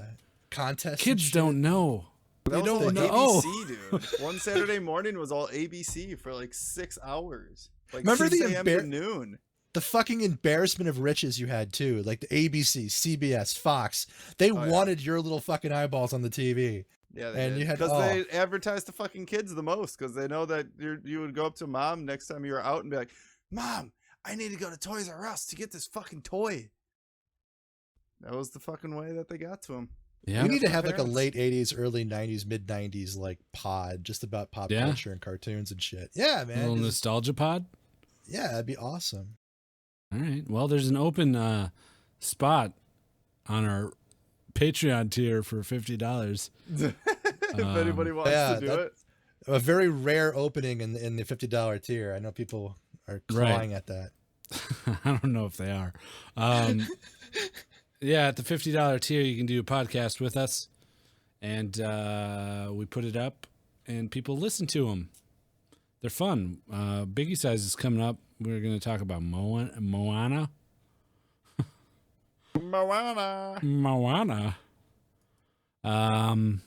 Contest. and kids shit. don't know. That They was don't all know. ABC, dude. One Saturday morning was all ABC for like 6 hours. Like Remember 6 the a.m. to noon. The fucking embarrassment of riches you had too, like the ABC, CBS, Fox. They yeah. wanted your little fucking eyeballs on the TV. Yeah, And did. you had- because they advertise to fucking kids the most because they know that you would go up to mom next time you were out and be like, "Mom, I need to go to Toys R Us to get this fucking toy." That was the fucking way that they got to him. Yeah, We need to for have like a parents. late 80s, early 90s, mid 90s like pod just about pop Yeah. culture and cartoons and shit. Yeah, a man. little 'cause- nostalgia pod. yeah, that'd be awesome. All right. Well, there's an open spot on our Patreon tier for $50. If anybody wants yeah, to do that- it. A very rare opening in the $50 tier. I know people are Right. clawing at that. I don't know if they are. Yeah, at the $50 tier, you can do a podcast with us, and we put it up, and people listen to them. They're fun. Biggie Size is coming up. We're going to talk about Moana. Moana. Moana. Did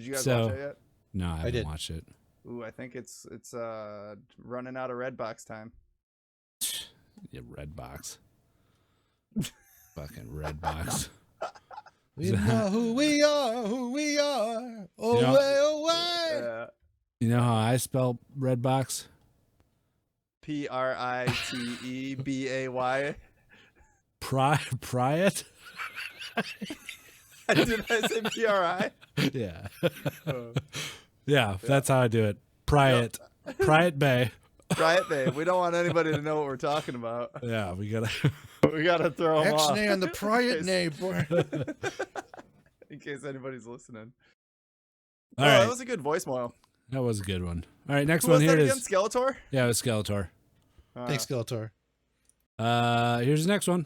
you guys So- watch it yet? No, I haven't did. watched it. Ooh, I think it's running out of Redbox time. Yeah, Redbox. Fucking Redbox. We know who we are, away, Yeah. away. You know how I spell Redbox? PRITEBAY. Pry it? Did I say PRI? Yeah. Oh. Yeah, that's how I do it. Pry it. Pry it Bay. Riot Bay. We don't want anybody to know what we're talking about. Yeah, we gotta. We gotta throw them off. X-nay on the prior nay, boy. In case anybody's listening. All Oh, right, that was a good voicemail. that was a good one. All right, next Who one was here that it again? is. Skeletor? Yeah, it was Skeletor. Thanks, Skeletor. Here's the next one.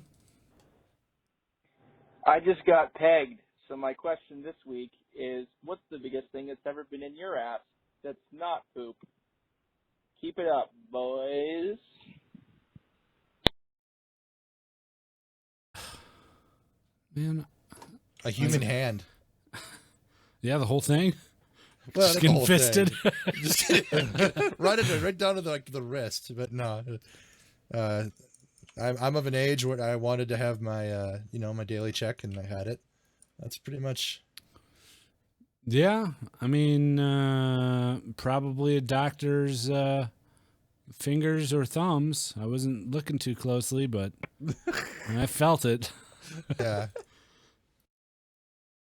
I just got pegged, so my question this week is, what's the biggest thing that's ever been in your ass that's not poop? Keep it up, boys. Man, A human hand. yeah, the whole thing. Well, Just not the getting whole fisted. thing. Just kidding. right down to the wrist, but no. I'm of an age where I wanted to have my my daily check, and I had it. That's pretty much. Yeah, I mean, probably a doctor's fingers or thumbs. I wasn't looking too closely, but I felt it. Yeah.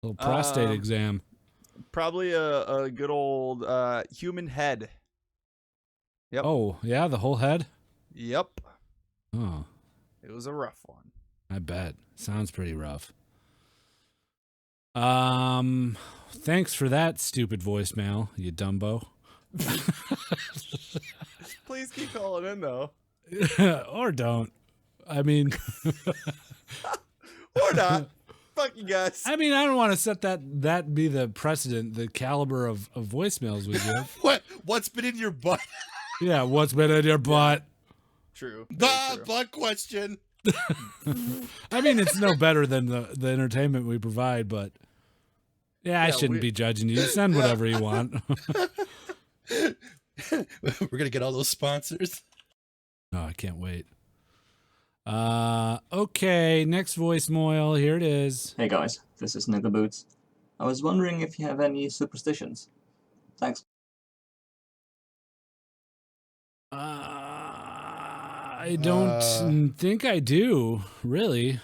Little prostate exam. Probably a good old human head. Yep. Oh, yeah, the whole head? Yep. Oh, It was a rough one. I bet. Sounds pretty rough. Thanks for that stupid voicemail, you dumbo. Please keep calling in though. Or don't. I mean, Or not. Fuck you guys. I don't want to set that be the precedent, the caliber of voicemails we give. What's been in your butt? Yeah, what's been in your butt? True. The Very true. butt question. It's no better than the entertainment we provide, but yeah, I Yeah, shouldn't we- be judging you. Send whatever you want. We're gonna get all those sponsors. Oh, I can't wait. Okay, next voicemail. Here it is. Hey guys, this is Nigga Boots. I was wondering if you have any superstitions. Thanks. I don't think I do, really.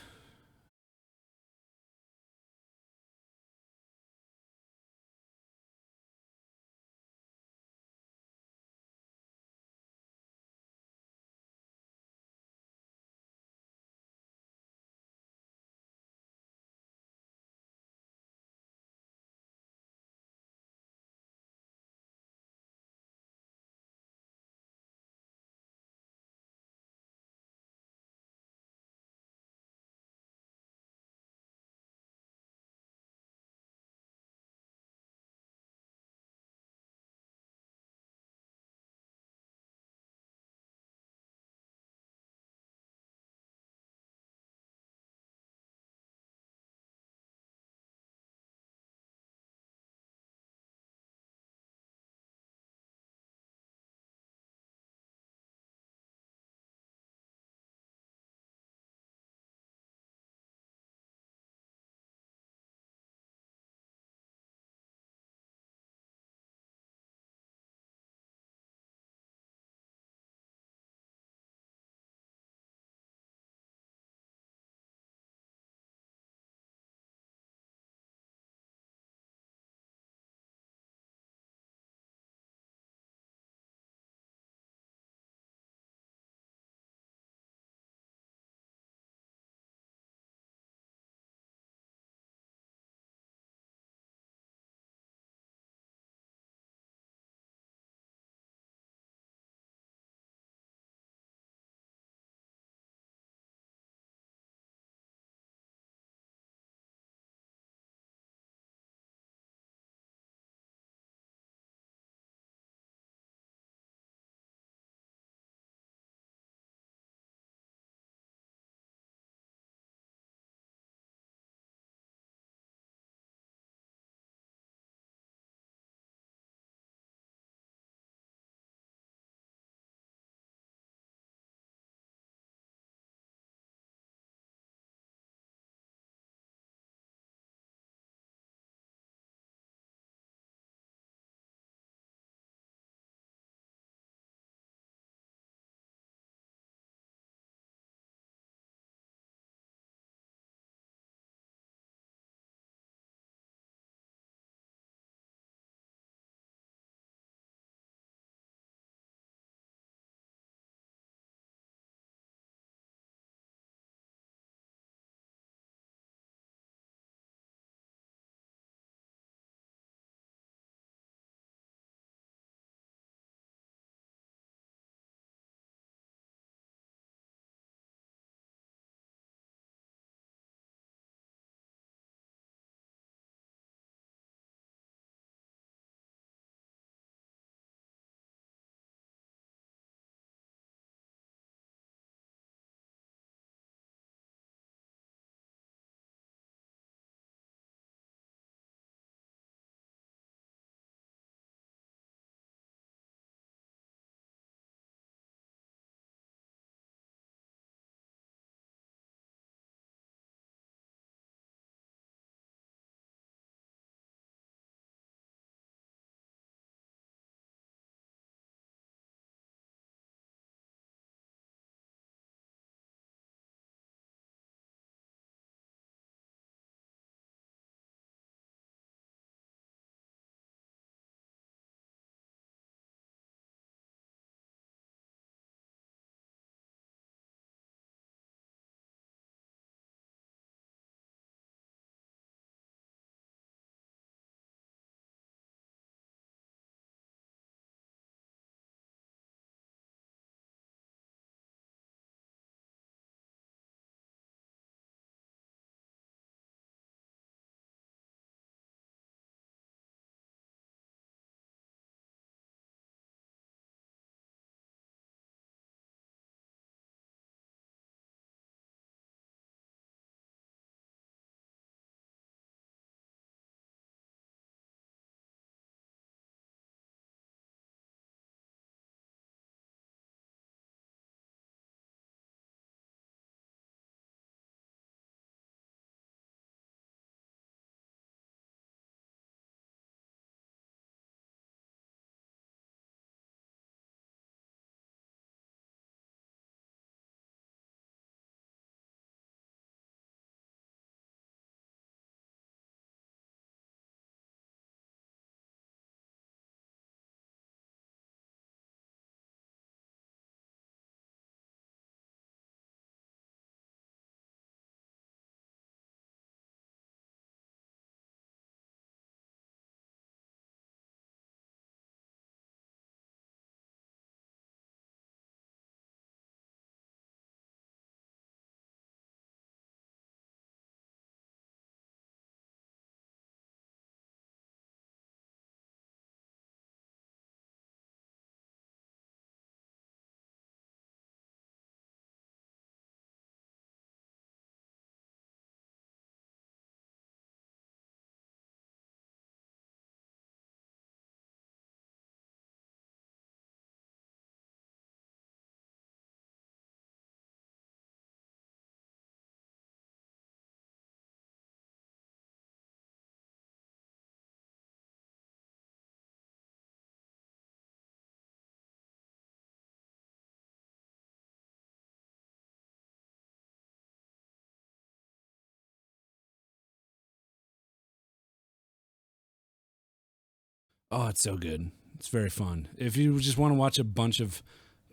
Oh, it's so good. It's very fun. If you just want to watch a bunch of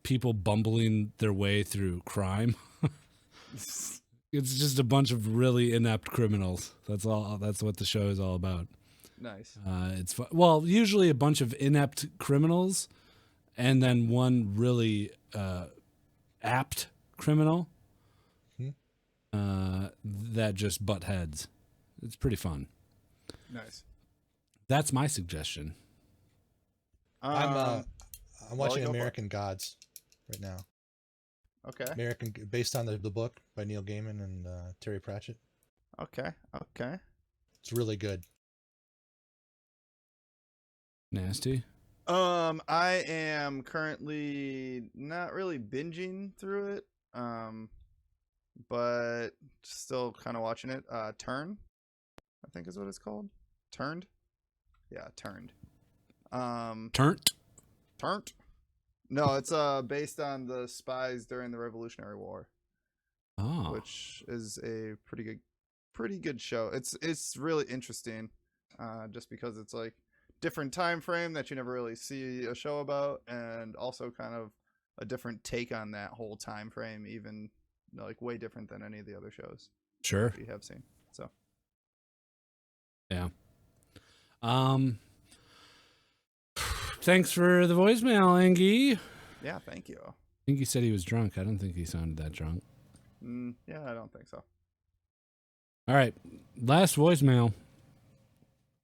people bumbling their way through crime, it's just a bunch of really inept criminals. That's all. That's what the show is all about. Nice. It's fun. Well, usually a bunch of inept criminals, and then one really apt criminal that just butt heads. It's pretty fun. Nice. That's my suggestion. I'm watching go for it. American Gods right now. Okay. Based on the book by Neil Gaiman and Terry Pratchett. Okay. It's really good. Nasty. I am currently not really binging through it, but still kind of watching it. Turn, I think is what it's called. Turned. Yeah, Turned. Turned. No, it's based on the spies during the Revolutionary War. Oh. Which is a pretty good show. It's really interesting, just because it's like different time frame that you never really see a show about, and also kind of a different take on that whole time frame, even like way different than any of the other shows. Sure. You have seen. So. Yeah. Thanks for the voicemail, Angie. Yeah, thank you. I think he said he was drunk. I don't think he sounded that drunk. Yeah, I don't think so. All right. Last voicemail.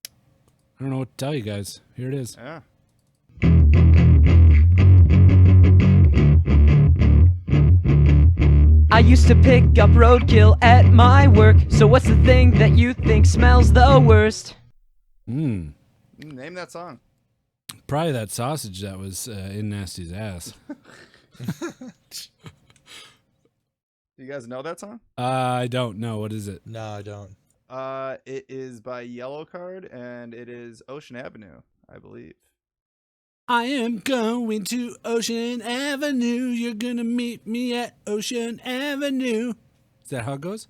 I don't know what to tell you guys. Here it is. Yeah. I used to pick up roadkill at my work. So what's the thing that you think smells the worst? Name that song. Probably that sausage that was in Nasty's ass. Do you guys know that song? I don't know. What is it? No, I don't. It is by Yellow Card, and it is Ocean Avenue, I believe. I am going to Ocean Avenue. You're going to meet me at Ocean Avenue. Is that how it goes?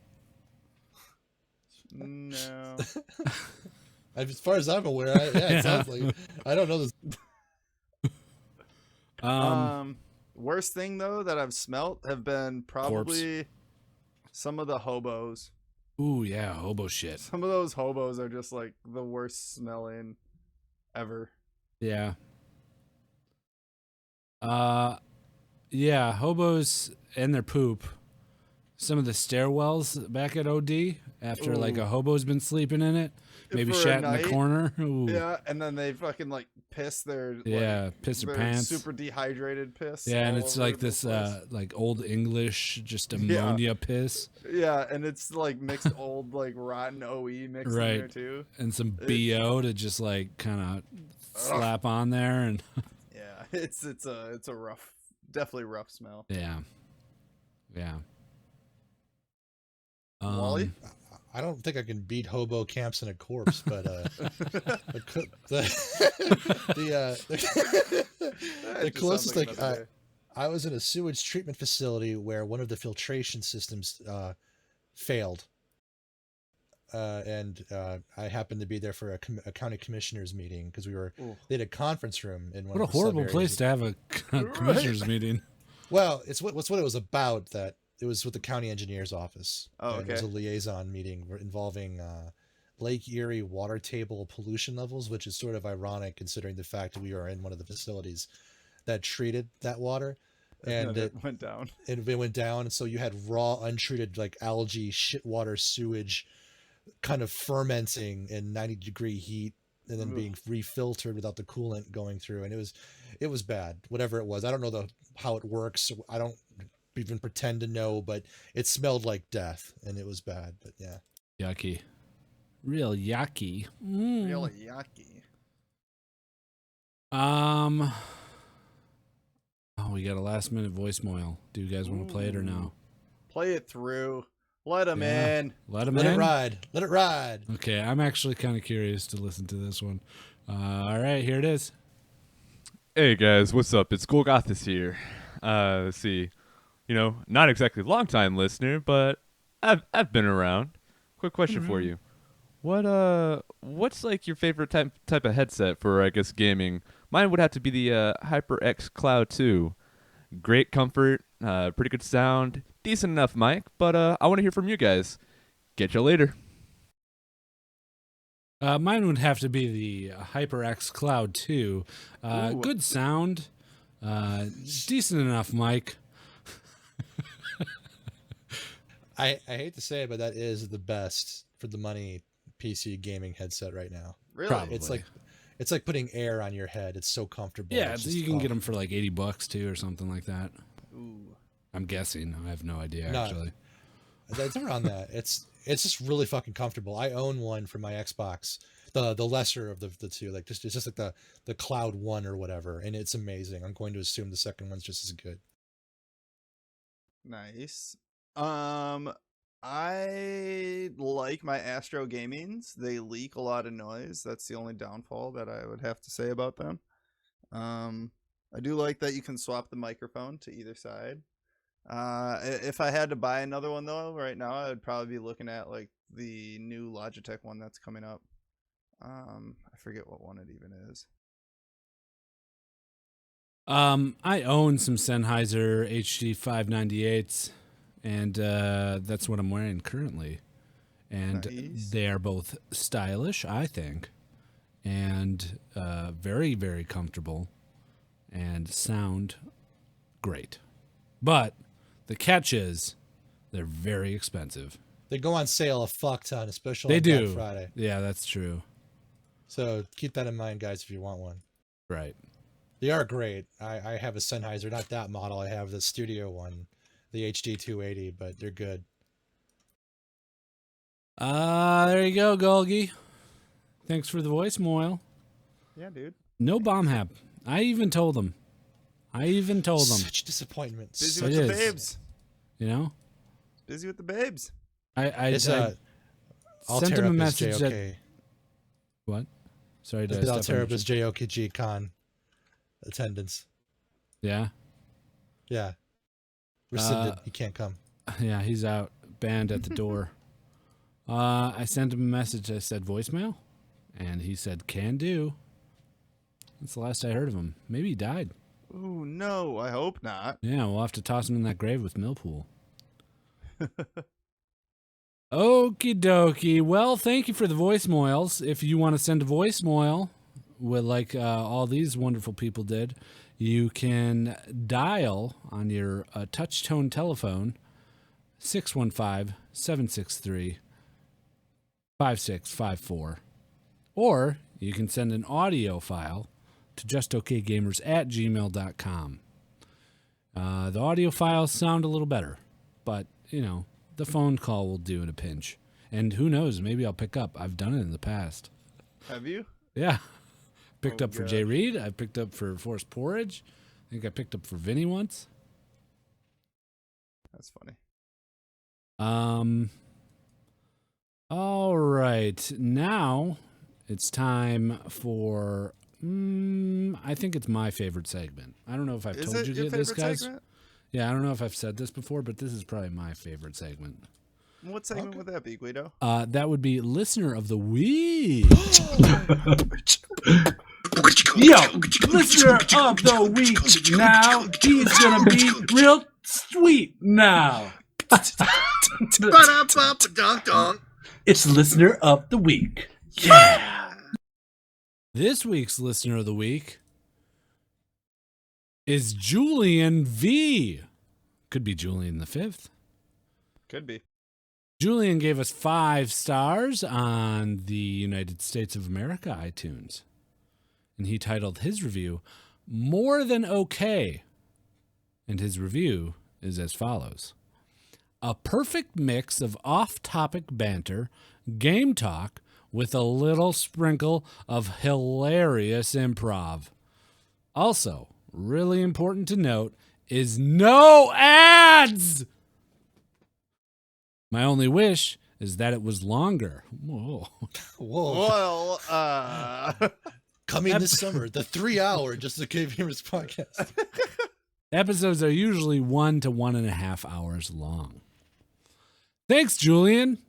No. As far as I'm aware, it sounds like I don't know this. Worst thing though that I've smelt have been probably some of the hobos. Ooh, yeah, hobo shit. Some of those hobos are just like the worst smelling ever. Yeah. Yeah, hobos and their poop. Some of the stairwells back at OD after like a hobo's been sleeping in it, maybe shat in the corner. Ooh. Yeah, and then they fucking like piss their piss their their pants. super dehydrated piss. Yeah, and all it's over like the this place. like old English just ammonia piss. Yeah, and it's like mixed old like rotten OE mixed in there too. And some BO to just like kind of slap on there and yeah, it's a rough, definitely rough smell. Yeah. Wally? I don't think I can beat hobo camps and a corpse, but the closest like I was in a sewage treatment facility where one of the filtration systems failed, and I happened to be there for a county commissioners meeting because they had a conference room in one. What a of the horrible sub-areas. place to have a commissioners meeting. Well, it's what it was about. That it was with the county engineer's office. Oh, and okay. It was a liaison meeting involving Lake Erie water table pollution levels, which is sort of ironic considering the fact that we are in one of the facilities that treated that water. And it went down. It went down. And so you had raw, untreated, like algae, shit water, sewage kind of fermenting in 90-degree heat and then being refiltered without the coolant going through. And it was bad, whatever it was. I don't know how it works. I don't even pretend to know, but it smelled like death and it was bad. But yeah. Yucky. Real yucky. Real yucky. Oh, we got a last minute voicemail. Do you guys want to play it or no? Play it through. Let him in. Let him Let in. it ride. Let it ride. Okay, I'm actually kind of curious to listen to this one. All right, here it is. Hey guys, what's up? It's Golgothis here. Let's see. Not exactly a long time listener, but I've been around. Quick question for you. What's like your favorite type of headset for, I guess, gaming? Mine would have to be the HyperX Cloud 2. Great comfort, pretty good sound, decent enough mic, but I want to hear from you guys. Catch you later. Mine would have to be the HyperX Cloud 2. Good sound, decent enough mic. I hate to say it, but that is the best for the money PC gaming headset right now. Really? Probably. It's like putting air on your head. It's so comfortable. Yeah, It's so just- you can get them for like $80 too, or something like that. Ooh. I'm guessing. I have no idea No. actually. It's around that. It's just really fucking comfortable. I own one for my Xbox, the lesser of the two. Like it's just like the Cloud 1 or whatever, and it's amazing. I'm going to assume the second one's just as good. Nice. I like my Astro Gamings. They leak a lot of noise. That's the only downfall that I would have to say about them. I do like that you can swap the microphone to either side. If I had to buy another one though, right now I would probably be looking at like the new Logitech one that's coming up. I forget what one it even is. I own some Sennheiser HD 598s, and that's what I'm wearing currently. And Nice. they are both stylish, I think, and very, very comfortable, and sound great. But the catch is they're very expensive. They go on sale a fuck ton, especially They on do. Black Friday. Yeah, that's true. So keep that in mind, guys, if you want one. Right. They are great. I have a Sennheiser, not that model. I have the studio one, the HD 280, but they're good. There you go, Golgi. Thanks for the voicemail. Yeah, dude. No bomb hap. I even told them. Such disappointment. Busy It with the is. babes. You know? Busy with the babes. I I'll sent tear him a up his message that... JOK. What? Sorry to I'll step tear on up your- his JOKG con attendance. Yeah? Yeah. Rescinded. He can't come. Yeah, he's out. Banned at the door. I sent him a message. I said, voicemail? And he said, can do. That's the last I heard of him. Maybe he died. Ooh, no, I hope not. Yeah, we'll have to toss him in that grave with Milpool. Okie dokie. Well, thank you for the voicemails. If you want to send a voicemail, like all these wonderful people did, you can dial on your touch-tone telephone 615-763-5654. Or you can send an audio file to justokgamers@gmail.com. The audio files sound a little better, but, you know, the phone call will do in a pinch. And who knows, maybe I'll pick up. I've done it in the past. Have you? Yeah. Picked Oh, up for God. Jay Reed. I picked up for Forrest Porridge. I think I picked up for Vinny once. That's funny. All right. Now it's time for... I think it's my favorite segment. I don't know if I've Is told it you your this, favorite guys. segment? Yeah, I don't know if I've said this before, but this is probably my favorite segment. What segment would that be, Guido? That would be Listener of the Week. Yo, listener of the week now. He's gonna be real sweet now. It's listener of the week. Yeah. This week's Listener of the Week is Julian V. Could be Julian the 5th. Could be. Julian gave us 5 stars on the United States of America iTunes. And he titled his review, More Than Okay. And his review is as follows. A perfect mix of off-topic banter, game talk, with a little sprinkle of hilarious improv. Also, really important to note, is no ads! My only wish is that it was longer. Whoa. Whoa. Well, Coming this summer, the 3-hour Just the Cave Gamers podcast. Episodes are usually 1 to 1.5 hours long. Thanks, Julian.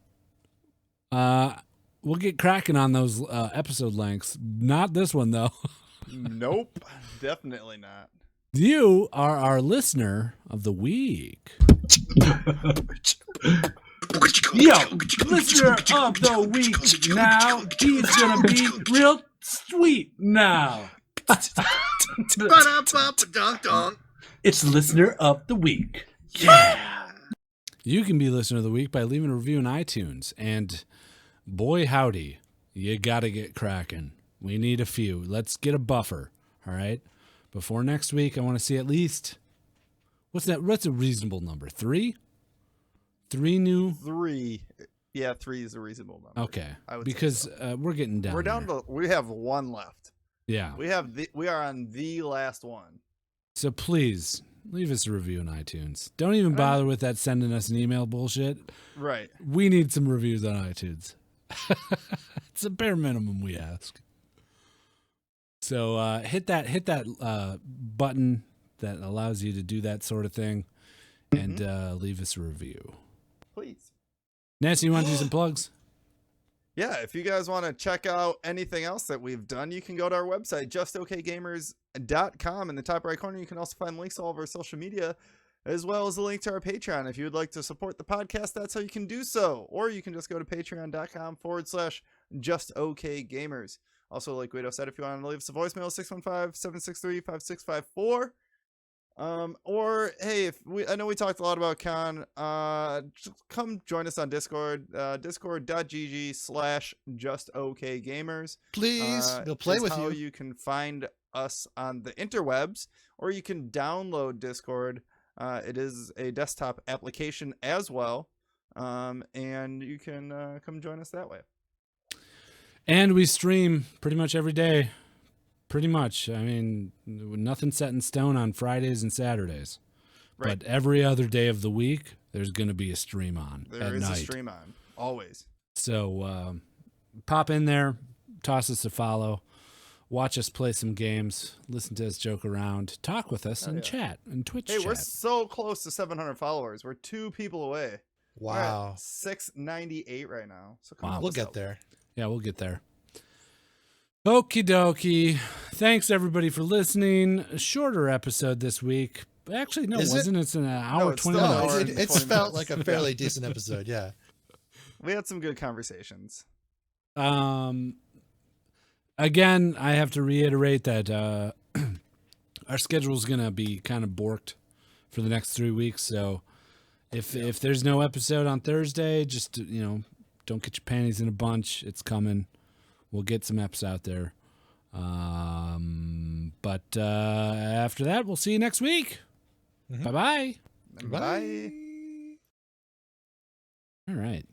we'll get cracking on those episode lengths. Not this one though. Nope, definitely not. You are our listener of the week. Yo, listener of the week now. He's gonna be real sweet now. It's listener of the week. Yeah. You can be listener of the week by leaving a review in iTunes. And boy, howdy, you got to get cracking. We need a few. Let's get a buffer. All right. Before next week, I want to see at least, what's a reasonable number? 3? 3 new? 3. Yeah, 3 is a reasonable number. Okay. I would because say so. We're getting down. We're down to, we have 1 left. Yeah. We are on the last one. So please leave us a review on iTunes. Don't even bother with that sending us an email bullshit. Right. We need some reviews on iTunes. It's a bare minimum we ask. So hit that button that allows you to do that sort of thing, and leave us a review. Please. Nancy, you want to do some plugs? Yeah, if you guys want to check out anything else that we've done, you can go to our website, justokgamers.com. In the top right corner, you can also find links to all of our social media, as well as a link to our Patreon. If you would like to support the podcast, that's how you can do so. Or you can just go to patreon.com/justokgamers. Also, like Guido said, if you want to leave us a voicemail, 615-763-5654. Or hey, I know we talked a lot about Con, just come join us on Discord, discord.gg/justokgamers. Please, we'll play with how you. You can find us on the interwebs, or you can download Discord. It is a desktop application as well, and you can come join us that way. And we stream pretty much every day. Pretty much. I mean, nothing set in stone on Fridays and Saturdays. Right. But every other day of the week, there's going to be a stream on at night. There is a stream on, always. So pop in there, toss us a follow, watch us play some games, listen to us joke around, talk with us, and chat, and Twitch chat. Hey, we're so close to 700 followers. We're 2 people away. Wow. We're at 698 right now. So come on, we'll get there. Yeah, we'll get there. Okie dokie. Thanks, everybody, for listening. A shorter episode this week. Actually, no, it wasn't. It's an hour, 20 minutes. It's felt like a fairly decent episode, yeah. We had some good conversations. Again, I have to reiterate that our schedule is going to be kind of borked for the next 3 weeks. So if there's no episode on Thursday, just, don't get your panties in a bunch. It's coming. We'll get some eps out there. But after that, we'll see you next week. Mm-hmm. Bye-bye. Bye. All right.